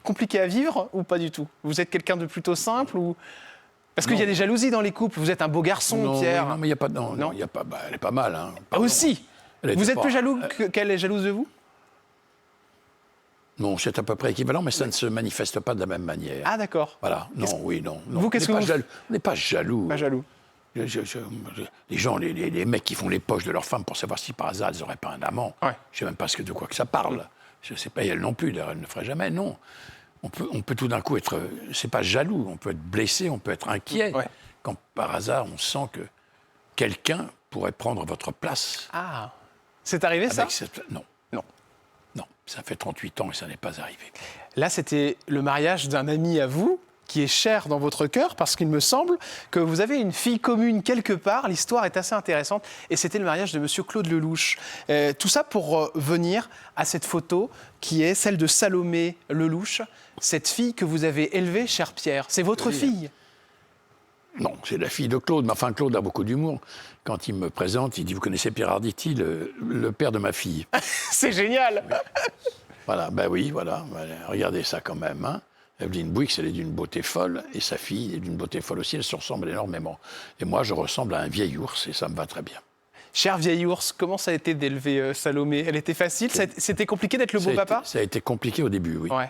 compliqué à vivre ou pas du tout? Vous êtes quelqu'un de plutôt simple ou... Parce qu'il y a Non. des jalousies dans les couples. Vous êtes un beau garçon, Non, Pierre. oui, non, mais il n'y a pas... Non, Non. il y a pas... Bah, elle est pas mal, hein. Ah, Pardon. aussi. Elle était Vous êtes pas- plus jaloux qu'elle est jalouse de vous? Non, c'est à peu près équivalent, mais ça ne se manifeste pas de la même manière. Ah, d'accord. Voilà. Non, oui, non. non. Vous, qu'est-ce On n'est que pas vous- jaloux. On n'est pas jaloux. Pas jaloux. Les gens, les mecs qui font les poches de leurs femmes pour savoir si par hasard elles n'auraient pas un amant, Ouais. je ne sais même pas de quoi que ça parle. Je ne sais pas, et elle non plus, d'ailleurs, elle ne le ferait jamais, non. On peut tout d'un coup être, c'est pas jaloux, on peut être blessé, on peut être inquiet, Ouais. quand par hasard on sent que quelqu'un pourrait prendre votre place. Ah. C'est arrivé, ça? Non. Non. Non, ça fait 38 ans et ça n'est pas arrivé. Là, c'était le mariage d'un ami à vous qui est cher dans votre cœur parce qu'il me semble que vous avez une fille commune quelque part. L'histoire est assez intéressante et c'était le mariage de Monsieur Claude Lelouch. Tout ça pour venir à cette photo qui est celle de Salomé Lelouch, cette fille que vous avez élevée, cher Pierre. C'est votre Oui. fille. Non, c'est la fille de Claude. Mais enfin, Claude a beaucoup d'humour. Quand il me présente, il dit, vous connaissez Pierre Arditi, le père de ma fille. C'est génial. Voilà, ben oui, voilà. Regardez ça quand même. Hein. Evelyne Bouix, elle est d'une beauté folle, et sa fille est d'une beauté folle aussi, elle se ressemble énormément. Et moi, je ressemble à un vieil ours, et ça me va très bien. Cher vieil ours, comment ça a été d'élever Salomé? Elle était facile? C'était compliqué d'être le beau papa? Ça a été compliqué au début, oui. Ouais,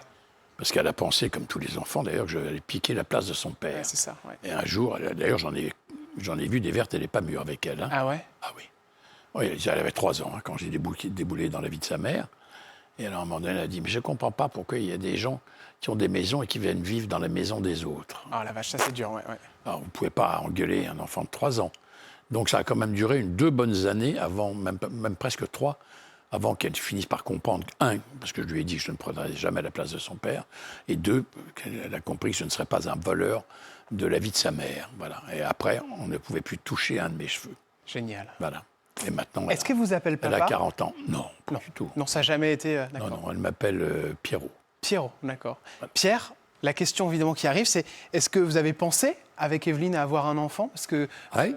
Parce qu'elle a pensé, comme tous les enfants, d'ailleurs, que je allais piquer la place de son père. ouais, c'est ça. Ouais. Et un jour, d'ailleurs, j'en ai vu des vertes et des pas mûres avec elle. Hein. Ah ouais? Ah oui. Oui, elle avait 3 ans hein, quand j'ai déboulé dans la vie de sa mère. Et alors, à un moment donné, elle a dit, mais je ne comprends pas pourquoi il y a des gens qui ont des maisons et qui viennent vivre dans la maison des autres. Ah la vache, ça c'est dur, ouais. Alors, vous ne pouvez pas engueuler un enfant de 3 ans. Donc ça a quand même duré 2 bonnes années, avant, même presque 3, avant qu'elle finisse par comprendre, 1, parce que je lui ai dit que je ne prendrais jamais la place de son père, et 2, qu'elle a compris que je ne serais pas un voleur de la vie de sa mère. Voilà. Et après, on ne pouvait plus toucher un de mes cheveux. Génial. Voilà. Et maintenant, Est-ce qu'elle vous appelle elle papa? a 40 ans. Non, pas du tout. Non, ça n'a jamais été... Non, d'accord. non, elle m'appelle Pierrot. Pierrot, d'accord. Pierre, la question évidemment qui arrive, c'est est-ce que vous avez pensé avec Evelyne à avoir un enfant? Parce que, Oui,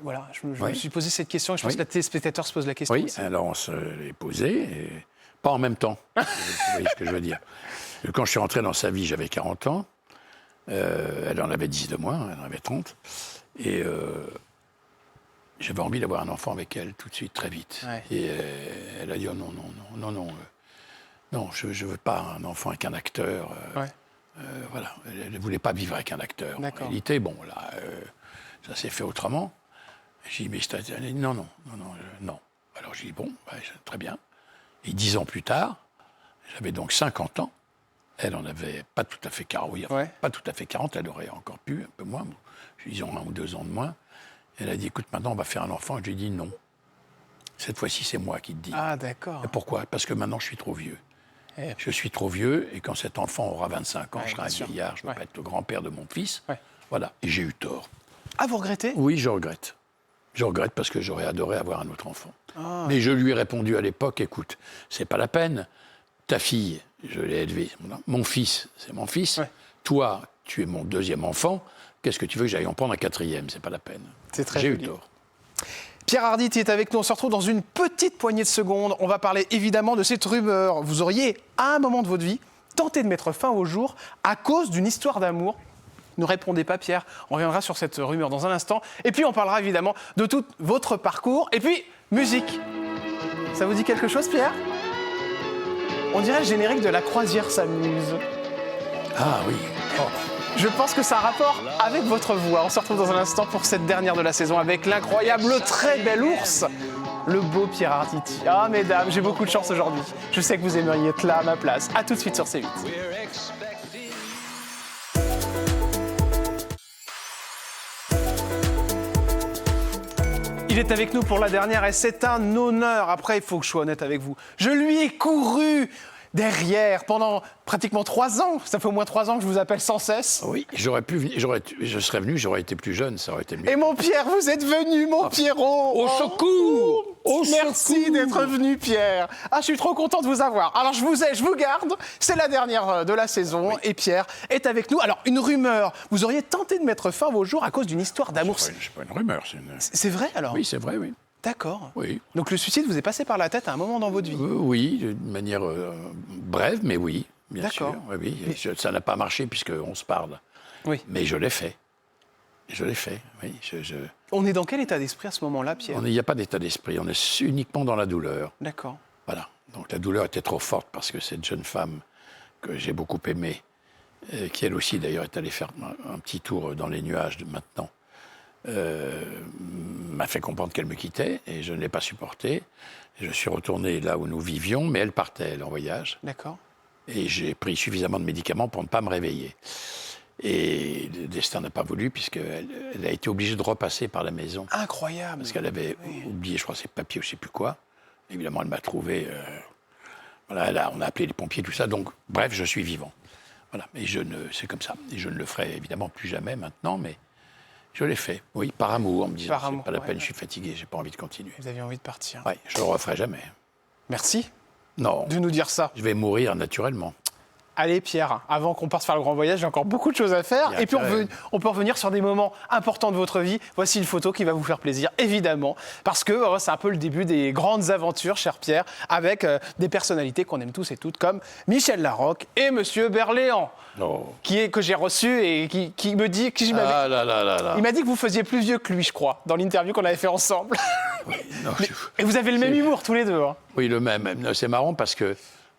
voilà, je me Oui. suis posé cette question et je pense Oui. que la téléspectateur se pose la question oui. aussi. Alors on se l'est posé, et pas en même temps. Vous voyez ce que je veux dire. Quand je suis rentré dans sa vie, j'avais 40 ans. Elle en avait 10 de moins, elle en avait 30. Et j'avais envie d'avoir un enfant avec elle tout de suite, très vite. Ouais. Et elle a dit oh, non, je ne veux pas un enfant avec un acteur. Ouais. Voilà, elle ne voulait pas vivre avec un acteur. En D'accord. réalité, bon, là, ça s'est fait autrement. J'ai dit, mais elle a dit, non. Alors j'ai dit, bon, très bien. Et 10 ans plus tard, j'avais donc 50 ans. Elle en avait pas tout à fait 40, oui, Ouais. pas tout à fait 40, elle aurait encore pu, un peu moins, disons 1 ou 2 ans de moins. Elle a dit, écoute, maintenant on va faire un enfant. Et j'ai dit, non. Cette fois-ci, c'est moi qui te dis. Ah, d'accord. Et pourquoi? Parce que maintenant, je suis trop vieux. Je suis trop vieux, et quand cet enfant aura 25 ans, je serai un bien sûr. vieillard, je ne veux pas être le grand-père de mon fils. Ouais. Voilà, et j'ai eu tort. Ah, vous regrettez? Oui, je regrette. Je regrette parce que j'aurais adoré avoir un autre enfant. Mais je lui ai répondu à l'époque, écoute, c'est pas la peine. Ta fille, je l'ai élevée. Mon fils, c'est mon fils. Ouais. Toi, tu es mon deuxième enfant. Qu'est-ce que tu veux que j'aille en prendre un quatrième? C'est pas la peine. C'est très J'ai eu joli. tort. Pierre Arditi est avec nous, on se retrouve dans une petite poignée de secondes. On va parler évidemment de cette rumeur. Vous auriez, à un moment de votre vie, tenté de mettre fin au jour à cause d'une histoire d'amour. Ne répondez pas, Pierre. On reviendra sur cette rumeur dans un instant. Et puis, on parlera évidemment de tout votre parcours. Et puis, musique. Ça vous dit quelque chose, Pierre? On dirait le générique de La Croisière s'amuse. Ah oui. Oh. Je pense que ça a rapport avec votre voix. On se retrouve dans un instant pour cette dernière de la saison avec l'incroyable, le très bel ours, le beau Pierre Arditi. Ah, mesdames, j'ai beaucoup de chance aujourd'hui. Je sais que vous aimeriez être là à ma place. À tout de suite sur C8. Il est avec nous pour la dernière et c'est un honneur. Après, il faut que je sois honnête avec vous. Je lui ai couru derrière pendant pratiquement 3 ans. Ça fait au moins 3 ans que je vous appelle sans cesse. Oui, j'aurais pu venir, je serais venu, j'aurais été plus jeune, ça aurait été mieux. Et mon Pierre, vous êtes venu, mon Pierrot. Au secours! Au Merci secours! d'être venu, Pierre. Ah, je suis trop content de vous avoir. Alors, je vous garde. C'est la dernière de la saison. Et Pierre est avec nous. Alors, une rumeur. Vous auriez tenté de mettre fin à vos jours à cause d'une histoire d'amour. C'est pas une rumeur, c'est une... C'est vrai, alors? Oui, c'est vrai, oui. D'accord. Oui. Donc, le suicide vous est passé par la tête à un moment dans votre vie? Oui, d'une manière brève, mais oui, bien sûr. D'accord. Oui, ça n'a pas marché puisqu'on se parle. Oui. Mais je l'ai fait. Je l'ai fait, oui. On est dans quel état d'esprit à ce moment-là, Pierre? Il n'y a pas d'état d'esprit, on est uniquement dans la douleur. D'accord. Voilà. Donc la douleur était trop forte parce que cette jeune femme que j'ai beaucoup aimée, qui elle aussi d'ailleurs est allée faire un petit tour dans les nuages maintenant, m'a fait comprendre qu'elle me quittait et je ne l'ai pas supporté. Je suis retourné là où nous vivions, mais elle partait, elle, en voyage. D'accord. Et j'ai pris suffisamment de médicaments pour ne pas me réveiller. Et le destin n'a pas voulu, puisqu'elle a été obligée de repasser par la maison. Incroyable. Parce qu'elle avait oublié, je crois, ses papiers ou je ne sais plus quoi. Évidemment, elle m'a trouvé. Voilà, on a appelé les pompiers, tout ça. Donc, bref, je suis vivant. Voilà. Et c'est comme ça. Et je ne le ferai évidemment plus jamais maintenant, mais je l'ai fait. Oui, par amour, en me disant, c'est pas la peine, je suis fatigué, j'ai pas envie de continuer. Vous aviez envie de partir. Oui, je le referai jamais. Merci Non. de nous dire ça. Je vais mourir naturellement. Allez Pierre, avant qu'on parte faire le grand voyage, j'ai encore beaucoup de choses à faire. Et puis on peut revenir sur des moments importants de votre vie. Voici une photo qui va vous faire plaisir, évidemment. Parce que c'est un peu le début des grandes aventures, cher Pierre, avec des personnalités qu'on aime tous et toutes, comme Michel Larocque et Monsieur Berléand. Oh. Que j'ai reçu et qui me dit... Il m'a dit que vous faisiez plus vieux que lui, je crois, dans l'interview qu'on avait fait ensemble. Oui, non, et vous avez le même humour, tous les deux. Hein. Oui, le même. Non, c'est marrant parce que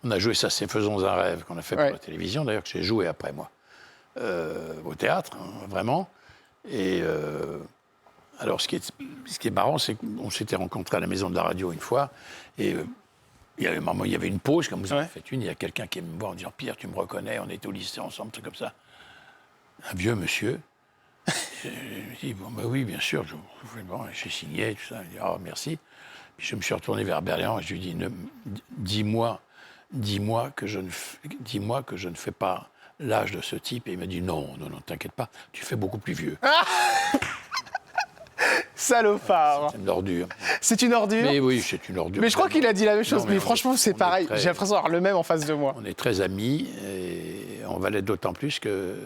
on a joué ça, c'est Faisons un rêve, qu'on a fait pour la télévision, d'ailleurs, que j'ai joué après, moi, au théâtre, hein, vraiment. Et alors, ce qui est marrant, c'est qu'on s'était rencontrés à la Maison de la Radio une fois, et il y avait une pause, comme vous en avez fait une, il y a quelqu'un qui me voit en disant « Pierre, tu me reconnais, on était au lycée ensemble, truc comme ça. » Un vieux monsieur. Je dis « Bon, bah oui, bien sûr. » J'ai signé, tout ça. Il dit « Oh, merci. » Puis je me suis retourné vers Berléand et je lui ai dit « Dis-moi que je ne fais pas l'âge de ce type. » Et il m'a dit « Non, t'inquiète pas, tu fais beaucoup plus vieux. » Salopard. C'est une ordure. C'est une ordure? Mais oui, c'est une ordure. Mais je crois qu'il a dit la même chose. Mais franchement, c'est pareil. J'ai l'impression d'avoir le même en face de moi. On est très amis et on va l'être d'autant plus que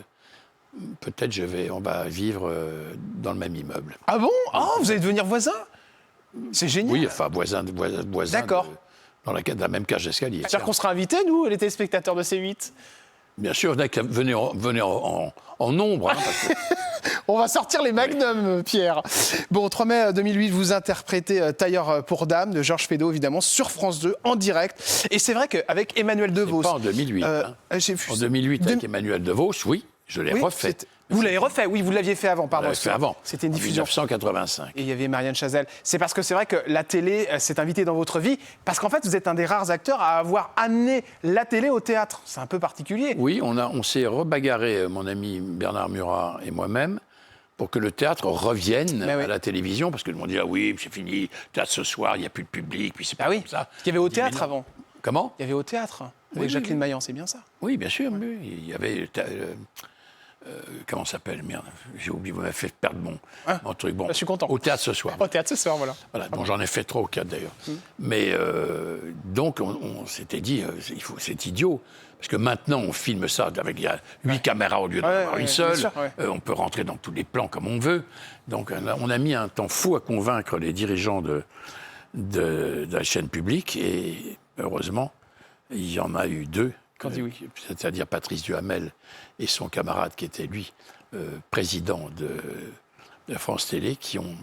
peut-être on va vivre dans le même immeuble. Ah bon? Oh, vous allez devenir voisins? C'est génial. Oui, enfin, voisins. D'accord. Dans la même cage d'escalier. C'est-à-dire qu'on sera invités, nous, les téléspectateurs de C8? Bien sûr, venez en nombre. Hein, parce que... On va sortir les magnums, Pierre. Bon, 3 mai 2008, vous interprétez Tailleur pour dames de Georges Feydeau, évidemment, sur France 2, en direct. Et c'est vrai qu'avec Emmanuel DeVos... C'est pas en 2008. En 2008, avec Emmanuel DeVos, oui, je l'ai refait. Vous l'avez refait, oui, vous l'aviez fait avant, pardon. Je l'avais fait avant. C'était une diffusion. En 1985. Et il y avait Marianne Chazelle. C'est parce que c'est vrai que la télé s'est invitée dans votre vie, parce qu'en fait, vous êtes un des rares acteurs à avoir amené la télé au théâtre. C'est un peu particulier. Oui, on s'est rebagarré, mon ami Bernard Murat et moi-même, pour que le théâtre revienne à la télévision, parce que le monde dit « Ah oui, c'est fini, théâtre ce soir, il n'y a plus de public, puis c'est pas comme ça. » Parce qu'il y avait au théâtre avant. Comment? Il y avait au théâtre. avec Jacqueline Maillan, c'est bien ça? Oui, bien sûr. Oui. Il y avait... comment ça s'appelle? Merde, j'ai oublié, vous m'avez fait perdre mon truc. Bon, je suis content. Au théâtre ce soir. Au théâtre ce soir, voilà. Voilà, bon, j'en ai fait 3 ou 4 d'ailleurs. Mais donc, on s'était dit, c'est idiot. Parce que maintenant, on filme ça avec 8 caméras au lieu d'en avoir une seule. Sûr, on peut rentrer dans tous les plans comme on veut. Donc, on a mis un temps fou à convaincre les dirigeants de la chaîne publique. Et heureusement, il y en a eu 2. C'est-à-dire Patrice Duhamel et son camarade qui était, lui, président de France Télé, qui ont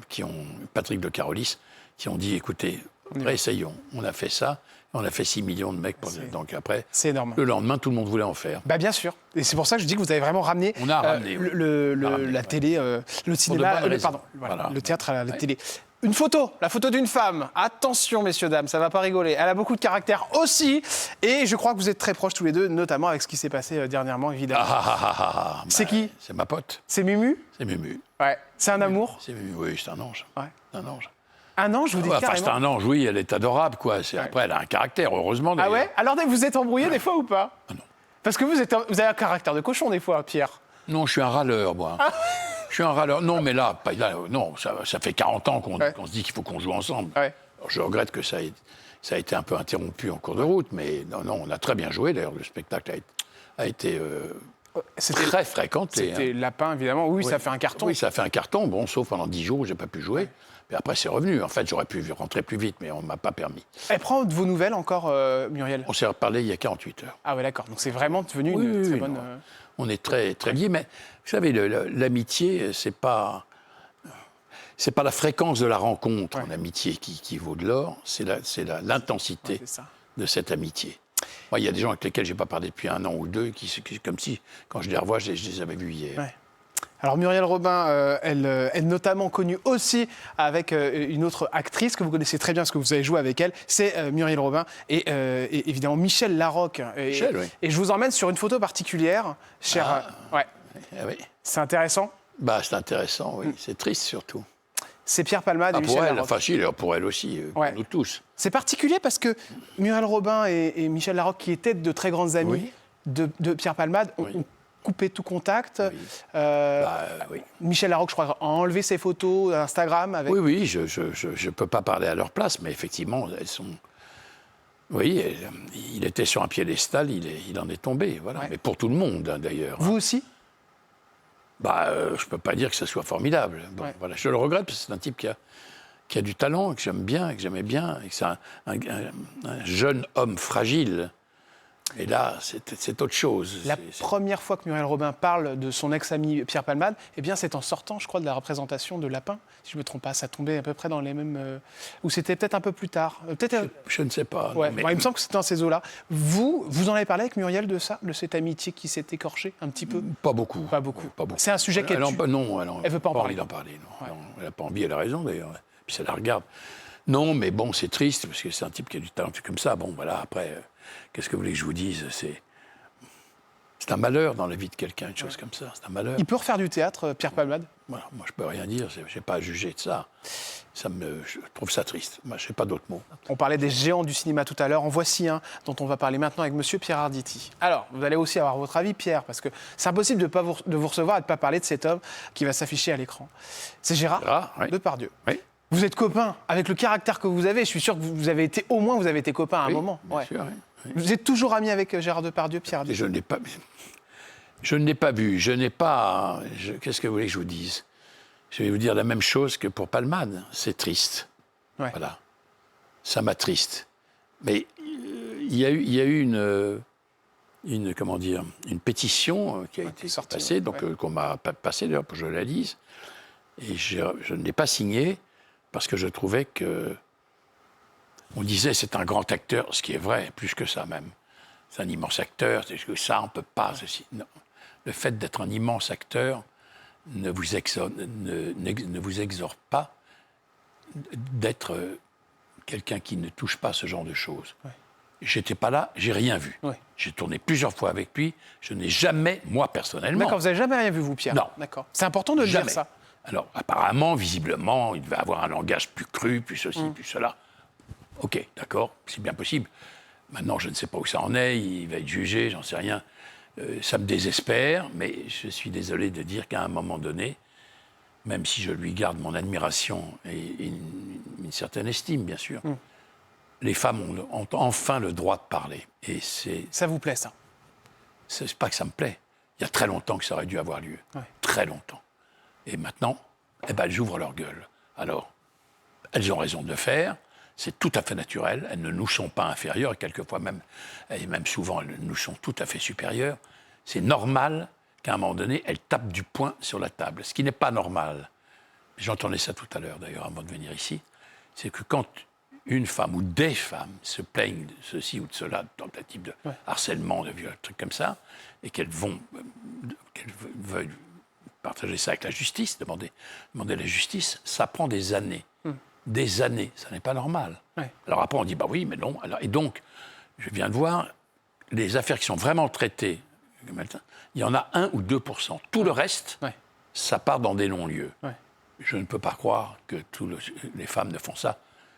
Patrick de Carolis, qui ont dit, écoutez, réessayons. On a fait ça, on a fait 6 millions de mecs. Donc après, c'est énorme. Le lendemain, tout le monde voulait en faire. Bah bien sûr. Et c'est pour ça que je dis que vous avez vraiment ramené, la télé, le cinéma, le théâtre à la télé. Une photo, la photo d'une femme. Attention, messieurs, dames, ça va pas rigoler. Elle a beaucoup de caractère aussi. Et je crois que vous êtes très proches tous les deux, notamment avec ce qui s'est passé dernièrement, évidemment. C'est qui? C'est ma pote. C'est Mumu? C'est Mumu. Ouais. C'est un amour? C'est Mumu, oui, c'est un ange. Ouais. Un ange. Un ange, vous dites carrément? C'est un ange, oui, elle est adorable, quoi. Après, elle a un caractère, heureusement. Ah ouais? Alors, vous êtes embrouillé des fois ou pas? Ah non. Parce que vous avez un caractère de cochon des fois, Pierre. Non, je suis un râleur, moi. Je suis un râleur. Non, mais là non, ça fait 40 ans qu'on se dit qu'il faut qu'on joue ensemble. Ouais. Alors, je regrette que ça a été un peu interrompu en cours de route, mais non, on a très bien joué. D'ailleurs, le spectacle a été très fréquenté. C'était Lapin, évidemment. Oui, ça a fait un carton. Oui, ça a fait un carton, bon, sauf pendant 10 jours où je n'ai pas pu jouer. Mais après, c'est revenu. En fait, j'aurais pu rentrer plus vite, mais on ne m'a pas permis. Elle prend de vos nouvelles encore, Muriel? On s'est reparlé il y a 48 heures. Ah ouais, d'accord. Donc c'est vraiment devenu une très bonne... On est très, très liés, mais vous savez, l'amitié, c'est pas la fréquence de la rencontre en amitié qui vaut de l'or, c'est l'intensité de cette amitié. Moi, il y a des gens avec lesquels je n'ai pas parlé depuis 1 an ou 2, comme si, quand je les revois, je les avais vus hier. Ouais. Alors Muriel Robin, elle est notamment connue aussi avec une autre actrice que vous connaissez très bien parce que vous avez joué avec elle, c'est Muriel Robin et évidemment Michel Larocque. Michel, oui. Et je vous emmène sur une photo particulière, cher. Ouais. Oui. C'est intéressant? Bah, c'est intéressant, oui. C'est triste surtout. C'est Pierre Palmade et Michel Larocque. Facile, pour elle aussi, pour nous tous. C'est particulier parce que Muriel Robin et Michel Larocque, qui étaient de très grandes amies de Pierre Palmade, ont coupé tout contact. Oui. Michel Larocque, je crois, a enlevé ses photos d'Instagram. Oui, je ne peux pas parler à leur place, mais effectivement, elles sont... Oui, il était sur un piédestal, il en est tombé, voilà. Ouais. Mais pour tout le monde, hein, d'ailleurs. Vous aussi? Je ne peux pas dire que ça soit formidable. Bon, voilà, je le regrette, parce que c'est un type qui a du talent, que j'aime bien, que j'aimais bien, et que c'est un jeune homme fragile. Et là, c'est autre chose. La première fois que Muriel Robin parle de son ex-ami Pierre Palmade, eh bien, c'est en sortant, je crois, de la représentation de Lapin. Si je ne me trompe pas, ça tombait à peu près dans les mêmes... Ou c'était peut-être un peu plus tard. Je ne sais pas. Ouais, mais... il me semble que c'était dans ces eaux-là. Vous en avez parlé avec Muriel de ça, de cette amitié qui s'est écorchée un petit peu? Pas beaucoup. Pas beaucoup. C'est un sujet qu'elle... Non, elle ne veut pas en parler. Non. Non, elle n'a pas envie, elle a raison d'ailleurs. Puis ça la regarde. Non, mais bon, c'est triste, parce que c'est un type qui a du talent comme ça. Bon, voilà, après, qu'est-ce que vous voulez que je vous dise? C'est un malheur dans la vie de quelqu'un, une chose comme ça. C'est un malheur. Il peut refaire du théâtre, Pierre Palmade? Voilà, moi, je peux rien dire. Je n'ai pas à juger de ça. Je trouve ça triste. Moi, je n'ai pas d'autres mots. On parlait des géants du cinéma tout à l'heure. En voici un dont on va parler maintenant avec monsieur Pierre Arditi. Alors, vous allez aussi avoir votre avis, Pierre, parce que c'est impossible de vous recevoir et de ne pas parler de cet homme qui va s'afficher à l'écran. C'est Gérard Depardieu. Oui. Vous êtes copain avec le caractère que vous avez. Je suis sûr que vous avez été copain à un moment. Bien sûr, oui. Vous êtes toujours ami avec Gérard Depardieu, Pierre Arditi? Je ne l'ai pas vu. Qu'est-ce que vous voulez que je vous dise? Je vais vous dire la même chose que pour Palmade. C'est triste. Ouais. Voilà. Ça m'attriste. Mais il y a eu une pétition qui a été passée, qu'on m'a passée d'ailleurs pour que je la lise. Et je ne l'ai pas signée parce que je trouvais que... On disait c'est un grand acteur, ce qui est vrai, plus que ça même. C'est un immense acteur, c'est que ça, on ne peut pas... Non. Le fait d'être un immense acteur ne vous exhorte pas d'être quelqu'un qui ne touche pas ce genre de choses. Ouais. J'étais pas là, j'ai rien vu. Ouais. J'ai tourné plusieurs fois avec lui, je n'ai jamais, moi personnellement... D'accord, vous n'avez jamais rien vu, vous, Pierre? Non. D'accord. C'est important de dire ça. Alors, apparemment, visiblement, il devait avoir un langage plus cru, plus ceci, plus cela. Ok, d'accord, c'est bien possible. Maintenant, je ne sais pas où ça en est, il va être jugé, j'en sais rien. Ça me désespère, mais je suis désolé de dire qu'à un moment donné, même si je lui garde mon admiration et une certaine estime, bien sûr, les femmes ont enfin le droit de parler. Et ça vous plaît, ça? C'est pas que ça me plaît. Il y a très longtemps que ça aurait dû avoir lieu. Ouais. Très longtemps. Et maintenant, elles ouvrent leur gueule. Alors, elles ont raison de le faire. C'est tout à fait naturel. Elles ne nous sont pas inférieures. Et quelquefois même, et même souvent, elles nous sont tout à fait supérieures. C'est normal qu'à un moment donné, elles tapent du poing sur la table. Ce qui n'est pas normal, j'entendais ça tout à l'heure d'ailleurs avant de venir ici, c'est que quand une femme ou des femmes se plaignent de ceci ou de cela, de tentative de harcèlement, de viol, trucs comme ça, et qu'elles veulent partager ça avec la justice, demander la justice, ça prend des années. Des années, ça n'est pas normal. Ouais. Alors après, on dit, bah oui, mais non. Alors, et donc, je viens de voir, les affaires qui sont vraiment traitées, il y en a 1 ou 2%. Tout le reste, ça part dans des non-lieux. Ouais. Je ne peux pas croire que les femmes ne font ça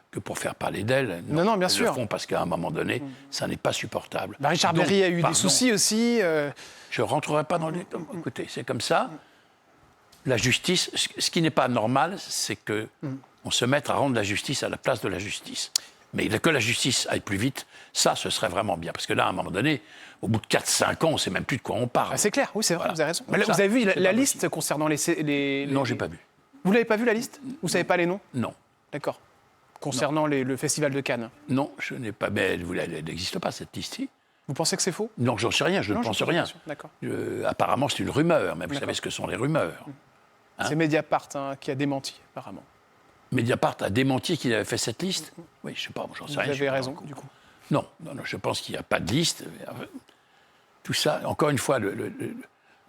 que pour faire parler d'elles. Non, bien sûr. Elles le font parce qu'à un moment donné, ça n'est pas supportable. Bah, Richard Berry a eu des soucis aussi. Je ne rentrerai pas dans les... Écoutez, c'est comme ça. La justice, ce qui n'est pas normal, c'est qu'on se mette à rendre la justice à la place de la justice. Mais que la justice aille plus vite, ça, ce serait vraiment bien. Parce que là, à un moment donné, au bout de 4-5 ans, on ne sait même plus de quoi on parle. Ah, c'est clair, oui, c'est vrai, vous avez raison. Mais là, vous avez vu la liste concernant les... Non, je n'ai pas vu. Vous ne l'avez pas vu, la liste? Vous ne savez pas les noms? Non. D'accord. Concernant le Festival de Cannes? Non, je n'ai pas... Mais elle n'existe pas, cette liste-ci. Vous pensez que c'est faux? Non, j'en sais rien, je ne pense rien. D'accord. Apparemment, c'est une rumeur, mais vous savez ce que sont les rumeurs. Hein? C'est Mediapart qui a démenti, apparemment. Mediapart a démenti qu'il avait fait cette liste? Oui, je ne sais pas, j'en sais rien. Vous avez raison, du coup. Non, je pense qu'il n'y a pas de liste. Tout ça, encore une fois...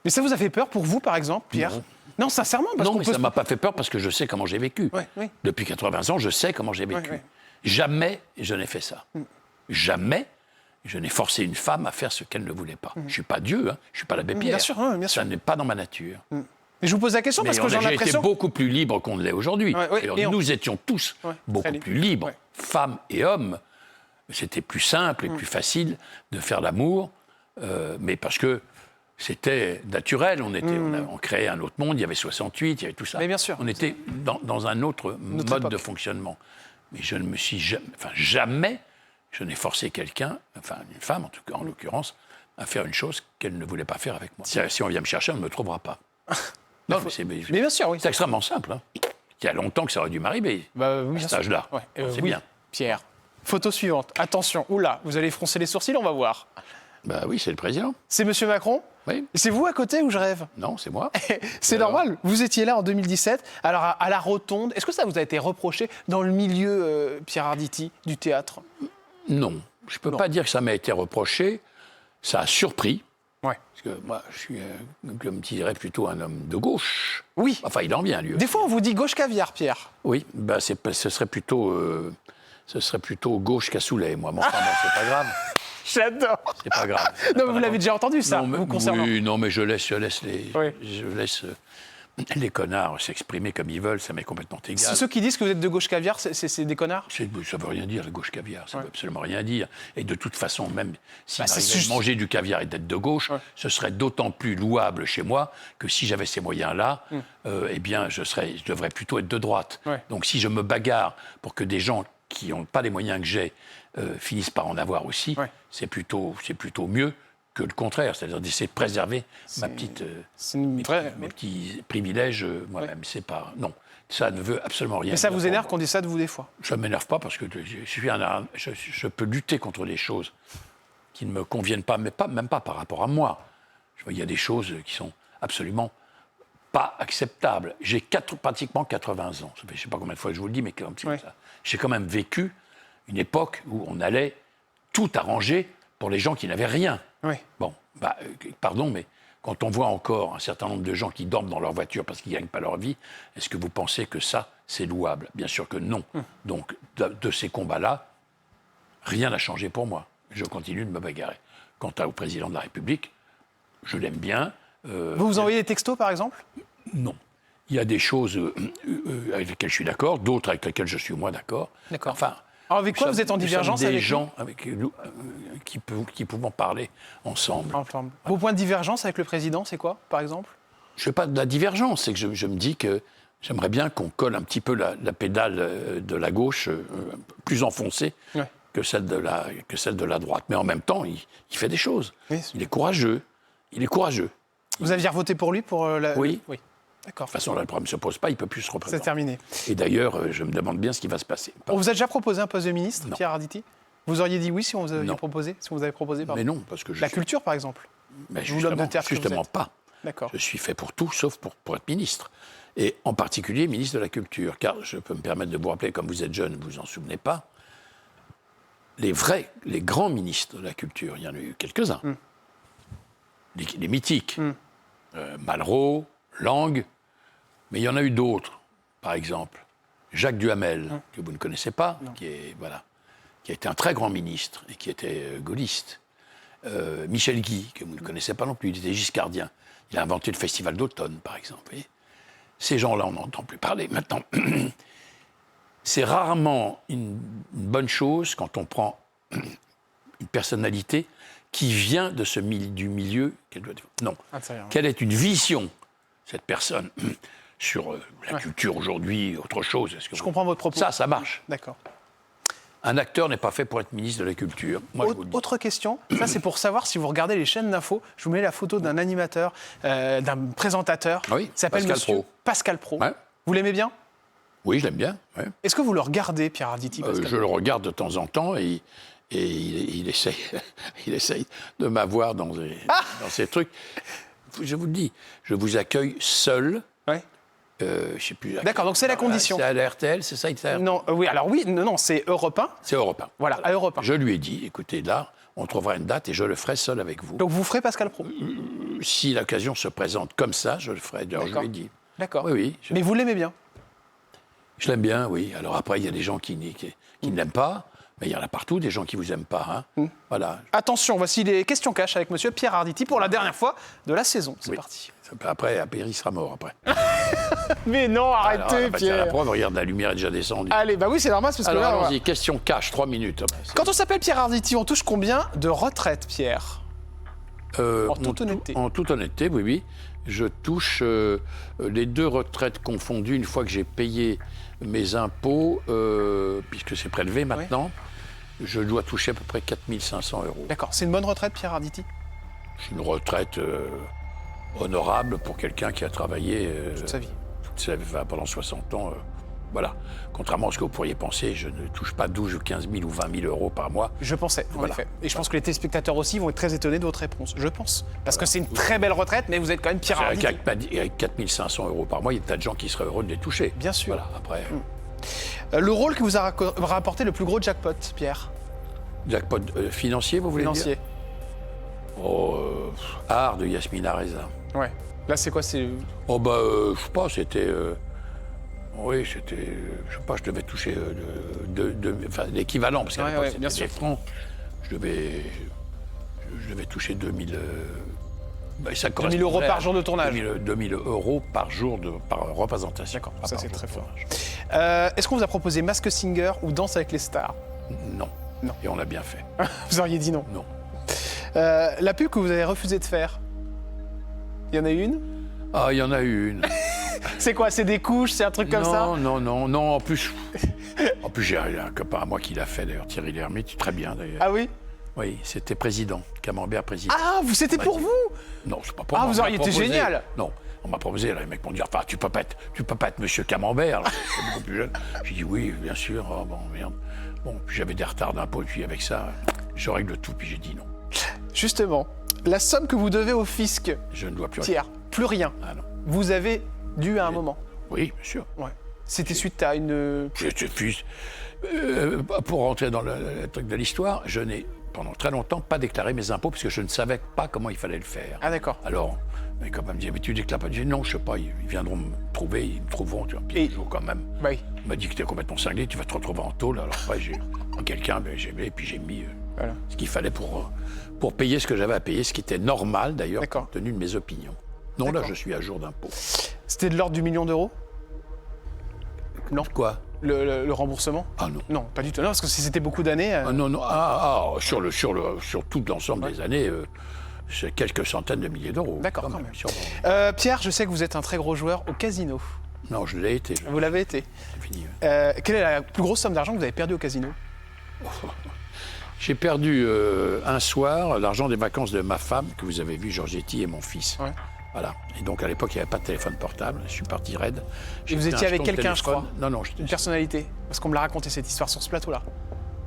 Mais ça vous a fait peur pour vous, par exemple, Pierre? Non, sincèrement, parce non, mais ça ne m'a pas fait peur parce que je sais comment j'ai vécu. Oui. Depuis 80 ans, je sais comment j'ai vécu. Jamais je n'ai fait ça. Jamais je n'ai forcé une femme à faire ce qu'elle ne voulait pas. Je ne suis pas Dieu, je ne suis pas l'abbé Pierre. Bien sûr, bien sûr. Ça n'est pas dans ma nature. Mais je vous pose la question parce que j'en ai l'impression... J'ai été beaucoup plus libre qu'on ne l'est aujourd'hui. Nous étions tous beaucoup plus libres, femmes et hommes. C'était plus simple et plus facile de faire l'amour, mais parce que c'était naturel. On créait un autre monde, il y avait 68, il y avait tout ça. Mais bien sûr. On était dans un autre mode de fonctionnement. Mais je ne me suis jamais, je n'ai forcé quelqu'un, une femme en tout cas, en l'occurrence, à faire une chose qu'elle ne voulait pas faire avec moi. Si on vient me chercher, on ne me trouvera pas. Non, mais bien sûr, oui. C'est extrêmement simple. Il y a longtemps que ça aurait dû m'arriver, à cet âge-là. C'est bien. Pierre, photo suivante. Attention, oula, vous allez froncer les sourcils, on va voir. Bah oui, c'est le président. C'est M. Macron? Oui. C'est vous à côté ou je rêve? Non, c'est moi. C'est normal. Vous étiez là en 2017. Alors, à la Rotonde, est-ce que ça vous a été reproché dans le milieu, Pierre Arditi, du théâtre? Non. Je ne peux pas dire que ça m'a été reproché. Ça a surpris. Ouais. Parce que moi, je suis, comme tu dirais, plutôt un homme de gauche. Oui. Enfin, il en vient, lui. Des fois, on vous dit gauche caviar, Pierre. Oui, ce serait plutôt gauche cassoulet, moi. Mais enfin, c'est pas grave. J'adore. C'est pas grave. Non, mais vous l'avez déjà entendu, ça, vous concernant. Oui, non, mais je laisse les connards s'exprimer comme ils veulent, ça m'est complètement égal. Ceux qui disent que vous êtes de gauche caviar, c'est des connards? Ça ne veut rien dire, la gauche caviar, ça ne veut absolument rien dire. Et de toute façon, même si manger du caviar et d'être de gauche, ce serait d'autant plus louable chez moi que si j'avais ces moyens-là, eh bien, je devrais plutôt être de droite. Donc si je me bagarre pour que des gens qui n'ont pas les moyens que j'ai finissent par en avoir aussi, c'est plutôt mieux que le contraire, c'est-à-dire d'essayer de préserver mes petits privilèges moi-même. C'est pas... Non, ça ne veut absolument rien dire. Mais ça vous énerve qu'on dise ça de vous des fois? Ça ne m'énerve pas parce que je peux lutter contre les choses qui ne me conviennent pas, mais même pas par rapport à moi. Il y a des choses qui sont absolument pas acceptables. J'ai pratiquement 80 ans. Je ne sais pas combien de fois je vous le dis, mais comme ça. J'ai quand même vécu une époque où on allait tout arranger pour les gens qui n'avaient rien. Oui. Bon, pardon, mais quand on voit encore un certain nombre de gens qui dorment dans leur voiture parce qu'ils ne gagnent pas leur vie, est-ce que vous pensez que ça, c'est louable? Bien sûr que non. Donc, de ces combats-là, rien n'a changé pour moi. Je continue de me bagarrer. Quant au président de la République, je l'aime bien. Vous envoyez des textos, par exemple? Non. Il y a des choses avec lesquelles je suis d'accord, d'autres avec lesquelles je suis moins d'accord. D'accord. Enfin, Alors avec quoi vous êtes en divergence avec avec des gens avec nous, qui pouvons parler ensemble. Ensemble. Vos points de divergence avec le président, c'est quoi, par exemple? Je ne fais pas de la divergence, c'est que je me dis que j'aimerais bien qu'on colle un petit peu la pédale de la gauche plus enfoncée que celle de la droite. Mais en même temps, il fait des choses. Oui. Il est courageux. Vous aviez voté pour lui pour Oui. Oui. D'accord. De toute façon, là, le problème ne se pose pas, il ne peut plus se représenter. C'est terminé. Et d'ailleurs, je me demande bien ce qui va se passer. On vous a déjà proposé un poste de ministre, Non. Pierre Arditi? Vous auriez dit oui si on vous avait Non. proposé, pardon. Mais non, parce que La culture, par exemple. Mais Vous, l'homme de terre que vous justement êtes. pas. D'accord. Je suis fait pour tout, sauf pour être ministre. Et en particulier ministre de la Culture. Car je peux me permettre de vous rappeler, comme vous êtes jeune, vous vous en souvenez pas, les grands ministres de la Culture, il y en a eu quelques-uns. Les mythiques. Malraux, Lang, mais il y en a eu d'autres. Par exemple, Jacques Duhamel, que vous ne connaissez pas, qui a été un très grand ministre et qui était gaulliste. Michel Guy, que vous ne connaissez pas non plus, il était giscardien. Il a inventé le festival d'automne, par exemple. Vous voyez. Ces gens-là, on n'entend plus parler maintenant. C'est rarement une bonne chose quand on prend une personnalité qui vient du milieu qu'elle doit... Non. Quelle est une vision, cette personne, sur la culture aujourd'hui, autre chose? Je comprends votre propos. Ça marche. D'accord. Un acteur n'est pas fait pour être ministre de la Culture. Moi, je vous le dis. Autre question, ça c'est pour savoir si vous regardez les chaînes d'infos. Je vous mets la photo d'un animateur, d'un présentateur. Oui, qui s'appelle Pascal Monsieur Praud. Pascal Praud. Ouais. Vous l'aimez bien? Oui, je l'aime bien. Ouais. Est-ce que vous le regardez, Pierre Arditi? Je le regarde de temps en temps et il essaye de m'avoir dans ces trucs. Je vous le dis, je vous accueille seul. Ouais. Je sais plus. D'accord, donc c'est la condition. C'est à la RTL, c'est ça? Non, non, c'est Europe 1. C'est Europe 1. Voilà, à Europe 1. Je lui ai dit, écoutez, là, on trouvera une date et je le ferai seul avec vous. Donc vous ferez Pascal Praud? Si l'occasion se présente comme ça, je le ferai. D'ailleurs, je lui ai dit. D'accord. Oui. Mais vous l'aimez bien? Je l'aime bien, oui. Alors après, il y a des gens qui ne l'aiment pas, mais il y en a partout des gens qui vous aiment pas. Voilà. Attention, voici les questions cash avec Monsieur Pierre Arditi pour la dernière fois de la saison. C'est parti. Après, il sera mort après. Mais non, arrêtez, Alors, Pierre. la preuve, regarde, la lumière est déjà descendue. Allez, bah oui, c'est normal, parce que Alors, là, allons-y, question cash, 3 minutes. Quand on s'appelle Pierre Arditi, on touche combien de retraite, Pierre? En toute honnêteté. En toute honnêteté, oui. Je touche les 2 retraites confondues une fois que j'ai payé mes impôts, puisque c'est prélevé maintenant. Je dois toucher à peu près 4 500 €. D'accord. C'est une bonne retraite, Pierre Arditi? C'est une retraite honorable pour quelqu'un qui a travaillé Toute sa vie. Pendant 60 ans. Voilà. Contrairement à ce que vous pourriez penser, je ne touche pas 12 ou 15 000 ou 20 000 € par mois. Je pensais, en effet. Et je pense que les téléspectateurs aussi vont être très étonnés de votre réponse. Je pense. Parce que c'est une très belle retraite, mais vous êtes quand même Pierre Arditi. Avec 4 500 € par mois, il y a des tas de gens qui seraient heureux de les toucher. Bien sûr. Voilà, après... Le rôle qui vous a rapporté le plus gros jackpot, Pierre? Jackpot financier, vous voulez Financier. dire? Art de Yasmina Reza. Ouais. Là, c'est quoi? C'est... Je sais pas, c'était... oui, c'était... je sais pas, je devais toucher l'équivalent, parce qu'à l'époque, bien c'était des francs. Je devais toucher 2000... 2000 € par jour de tournage. 2000 € par jour par représentation. D'accord, ça c'est très fort. Est-ce qu'on vous a proposé Mask Singer ou Danse avec les stars? Non. Non. Et on l'a bien fait. Vous auriez dit non? Non. La pub que vous avez refusé de faire? Il y en a une? Ah, il y en a une. C'est quoi? C'est des couches? C'est un truc comme ça? Non. En plus, j'ai un copain à moi qui l'a fait, d'ailleurs, Thierry Lhermitte, très bien, d'ailleurs. Ah oui? Oui, c'était président, Camembert président. Ah, c'était pour vous? Non, c'est pas pour moi. Ah, vous auriez été génial. Non, on m'a proposé, là, les mecs m'ont dit, enfin, tu peux pas être monsieur Camembert, là, c'est beaucoup plus jeune. J'ai dit oui, bien sûr, oh, bon, merde. Bon, puis j'avais des retards d'impôts, puis avec ça, je règle tout, puis j'ai dit non. Justement, la somme que vous devez au fisc, je ne dois plus rien. Pierre, plus rien. Ah non. Vous avez dû à un moment. Oui, bien sûr. Ouais. C'était suite à une... Pour rentrer dans le truc de l'histoire, je n'ai pendant très longtemps pas déclaré mes impôts parce que je ne savais pas comment il fallait le faire. Ah d'accord. Alors, mes copains me disaient, mais tu déclares pas? Je dis non, je sais pas, ils viendront me trouver, ils me trouveront, tu vois. Puis un jour quand même, oui. il m'a dit que tu es complètement cinglé, tu vas te retrouver en tôle. Alors après, j'ai pris quelqu'un, et puis j'ai mis ce qu'il fallait pour payer ce que j'avais à payer, ce qui était normal d'ailleurs, compte tenu de mes opinions. Non, là, je suis à jour d'impôts. C'était de l'ordre du million d'euros? Non. Quoi? le remboursement? Ah non. Non, pas du tout. Non, parce que si c'était beaucoup d'années... Ah non, non. Sur tout l'ensemble des années, c'est quelques centaines de milliers d'euros. D'accord, quand même. Sûrement. Pierre, je sais que vous êtes un très gros joueur au casino. Non, je l'ai été. Vous l'avez été. C'est fini. Quelle est la plus grosse somme d'argent que vous avez perdue au casino? J'ai perdu un soir l'argent des vacances de ma femme, que vous avez vu, Georgetti, et mon fils. Ouais. Voilà. Et donc, à l'époque, il n'y avait pas de téléphone portable. Je suis parti raide. Et vous étiez avec quelqu'un, je crois? Non, non, j'étais Une personnalité? Parce qu'on me l'a raconté cette histoire sur ce plateau-là.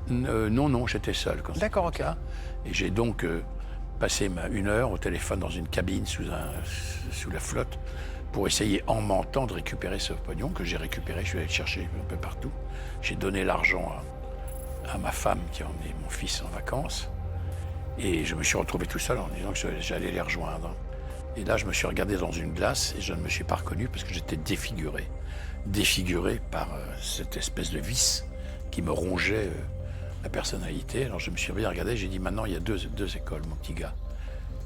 Non, j'étais seul. D'accord, ok. Et j'ai donc passé 1 heure au téléphone dans une cabine sous la flotte pour essayer en mentant de récupérer ce pognon que j'ai récupéré. Je suis allé le chercher un peu partout. J'ai donné l'argent à ma femme qui a emmené mon fils en vacances. Et je me suis retrouvé tout seul en disant que j'allais les rejoindre. Et là, je me suis regardé dans une glace et je ne me suis pas reconnu parce que j'étais défiguré. Défiguré par cette espèce de vice qui me rongeait la personnalité. Alors je me suis bien regardé, j'ai dit maintenant il y a deux écoles, mon petit gars.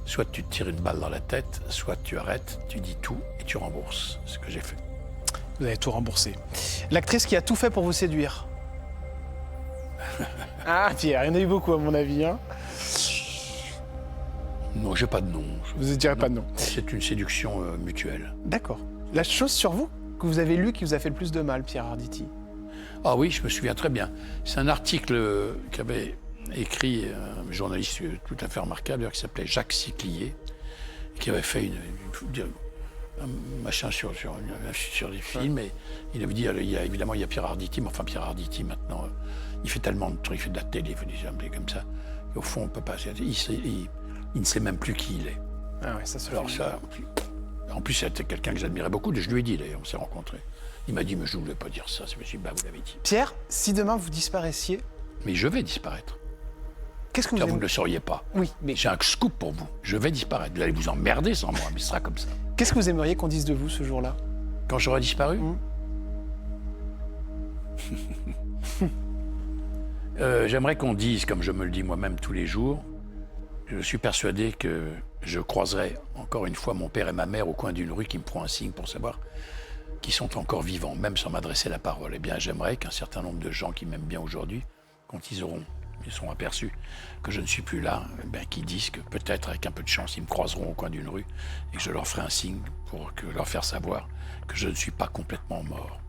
Soit tu te tires une balle dans la tête, soit tu arrêtes, tu dis tout et tu rembourses. C'est ce que j'ai fait. Vous avez tout remboursé. L'actrice qui a tout fait pour vous séduire? Ah, Pierre, il y en a eu beaucoup à mon avis. Hein. Non, j'ai pas de nom. Vous ne direz pas de nom. C'est une séduction mutuelle. D'accord. La chose sur vous que vous avez lue qui vous a fait le plus de mal, Pierre Arditi? Ah oui, je me souviens très bien. C'est un article qu'avait écrit un journaliste tout à fait remarquable qui s'appelait Jacques Siclier, qui avait fait un machin sur les films. Et il avait dit, évidemment, il y a Pierre Arditi, mais enfin, Pierre Arditi, maintenant, il fait tellement de trucs, il fait de la télé, il fait des choses comme ça. Et au fond, on peut pas... Il ne sait même plus qui il est. Ah ouais, ça se Alors ça... En plus, c'était quelqu'un que j'admirais beaucoup. Je lui ai dit, d'ailleurs, on s'est rencontrés. Il m'a dit, mais je ne voulais pas dire ça. Je me suis dit, bah, vous l'avez dit. Pierre, si demain vous disparaissiez... Mais je vais disparaître. Qu'est-ce que Car vous ne le sauriez pas. Oui, mais... J'ai un scoop pour vous. Je vais disparaître. Vous allez vous emmerder sans moi, mais ce sera comme ça. Qu'est-ce que vous aimeriez qu'on dise de vous ce jour-là? Quand j'aurai disparu J'aimerais qu'on dise, comme je me le dis moi-même tous les jours, je suis persuadé que je croiserai encore une fois mon père et ma mère au coin d'une rue qui me feront un signe pour savoir qu'ils sont encore vivants, même sans m'adresser la parole. Eh bien, j'aimerais qu'un certain nombre de gens qui m'aiment bien aujourd'hui, quand ils seront aperçus que je ne suis plus là, eh bien, qu'ils disent que peut-être, avec un peu de chance, ils me croiseront au coin d'une rue et que je leur ferai un signe pour leur faire savoir que je ne suis pas complètement mort.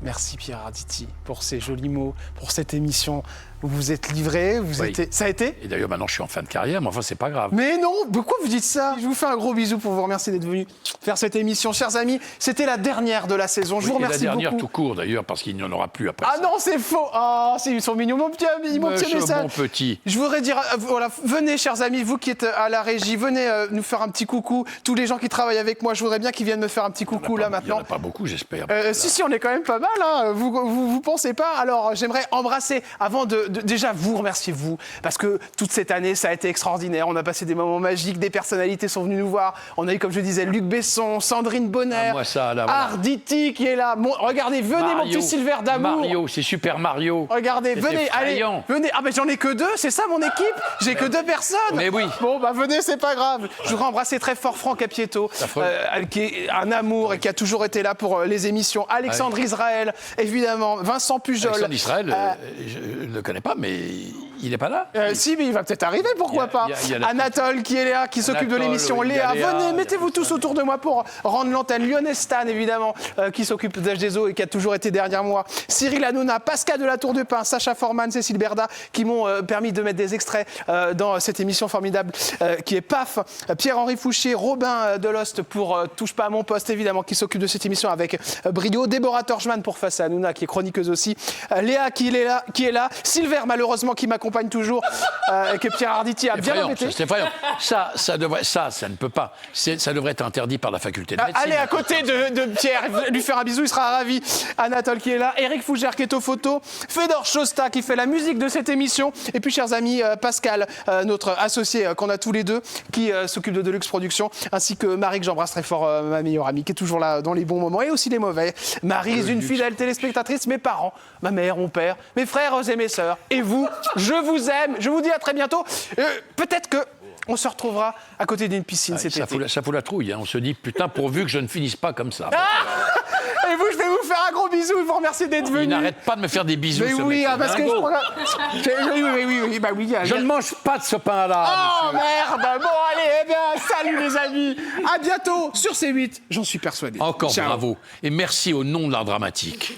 Merci Pierre Arditi pour ces jolis mots, pour cette émission. Vous vous êtes livré, ça a été? Et d'ailleurs, maintenant, je suis en fin de carrière, mais enfin, c'est pas grave. Mais non, pourquoi vous dites ça? Je vous fais un gros bisou pour vous remercier d'être venu faire cette émission. Chers amis, c'était la dernière de la saison. Je vous remercie beaucoup. La dernière tout court, d'ailleurs, parce qu'il n'y en aura plus après. Ah non, c'est faux. Ah, ils sont mignons, mon petit message. Mon petit. Je voudrais dire, voilà, venez, chers amis, vous qui êtes à la régie, venez nous faire un petit coucou. Tous les gens qui travaillent avec moi, je voudrais bien qu'ils viennent me faire un petit coucou là maintenant. Il n'y en a pas beaucoup, j'espère. Si, on est quand même pas mal. Hein. Vous pensez pas? Alors, j'aimerais embrasser, avant de déjà vous remercier, vous, parce que toute cette année, ça a été extraordinaire. On a passé des moments magiques, des personnalités sont venues nous voir. On a eu, comme je disais, Luc Besson, Sandrine Bonner, Arditi qui est là. Regardez, venez, Mario, mon petit Silver d'amour. Mario, c'est Super Mario. Regardez, venez, allez, venez. Ah, mais j'en ai que 2, c'est ça mon équipe? J'ai que 2 personnes. Mais oui. Bon, bah venez, c'est pas grave. Je voudrais embrasser très fort Franck Apieto, qui est un amour et qui a toujours été là pour les émissions. Alexandre Israël, évidemment. Vincent Pujol. Alexandre Israël, je ne le connais pas, mais il n'est pas là. Si, mais il va peut-être arriver, pourquoi pas. Anatole qui est là, qui s'occupe de l'émission. Léa, venez, mettez-vous tous autour de moi pour rendre l'antenne. Lionel Stan, évidemment, qui s'occupe d'H2O et qui a toujours été derrière moi. Cyril Hanouna, Pascal de la Tour de Pin, Sacha Forman, Cécile Berda, qui m'ont permis de mettre des extraits dans cette émission formidable qui est PAF. Pierre-Henri Fouchier, Robin de Lost pour Touche pas à mon poste, évidemment, qui s'occupe de cette émission avec brio. Déborah Torchman pour Face à Hanouna, qui est chroniqueuse aussi. Léa qui est là. Silver, malheureusement, qui m'accompagne toujours, et que Pierre Arditi a bien embêté. C'est effrayant. Ça ne peut pas. Ça devrait être interdit par la faculté de médecine. Allez à côté de Pierre, lui faire un bisou, il sera ravi. Anatole qui est là, Eric Fougère qui est aux photos, Fedor Chosta qui fait la musique de cette émission, et puis chers amis, Pascal, notre associé qu'on a tous les deux, qui s'occupe de Deluxe Productions, ainsi que Marie, que j'embrasse très fort, ma meilleure amie, qui est toujours là dans les bons moments et aussi les mauvais. Marie, une fidèle téléspectatrice, mes parents, ma mère, mon père, mes frères et mes sœurs, et vous, je vous aime, je vous dis à très bientôt. Peut-être que on se retrouvera à côté d'une piscine cet été. Ça fout la trouille, hein. On se dit, putain, pourvu que je ne finisse pas comme ça. Et vous, je vais vous faire un gros bisou. Vous remercier d'être venu. Il n'arrête pas de me faire des bisous. Mais ce oui, mec. parce que je Dingo. crois oui, bah oui. Je ne mange pas de ce pain-là. Oh merde. Bon, allez, eh bien, salut les amis. À bientôt sur C8, j'en suis persuadé. Encore Ciao. bravo. Et merci au nom de l'art dramatique.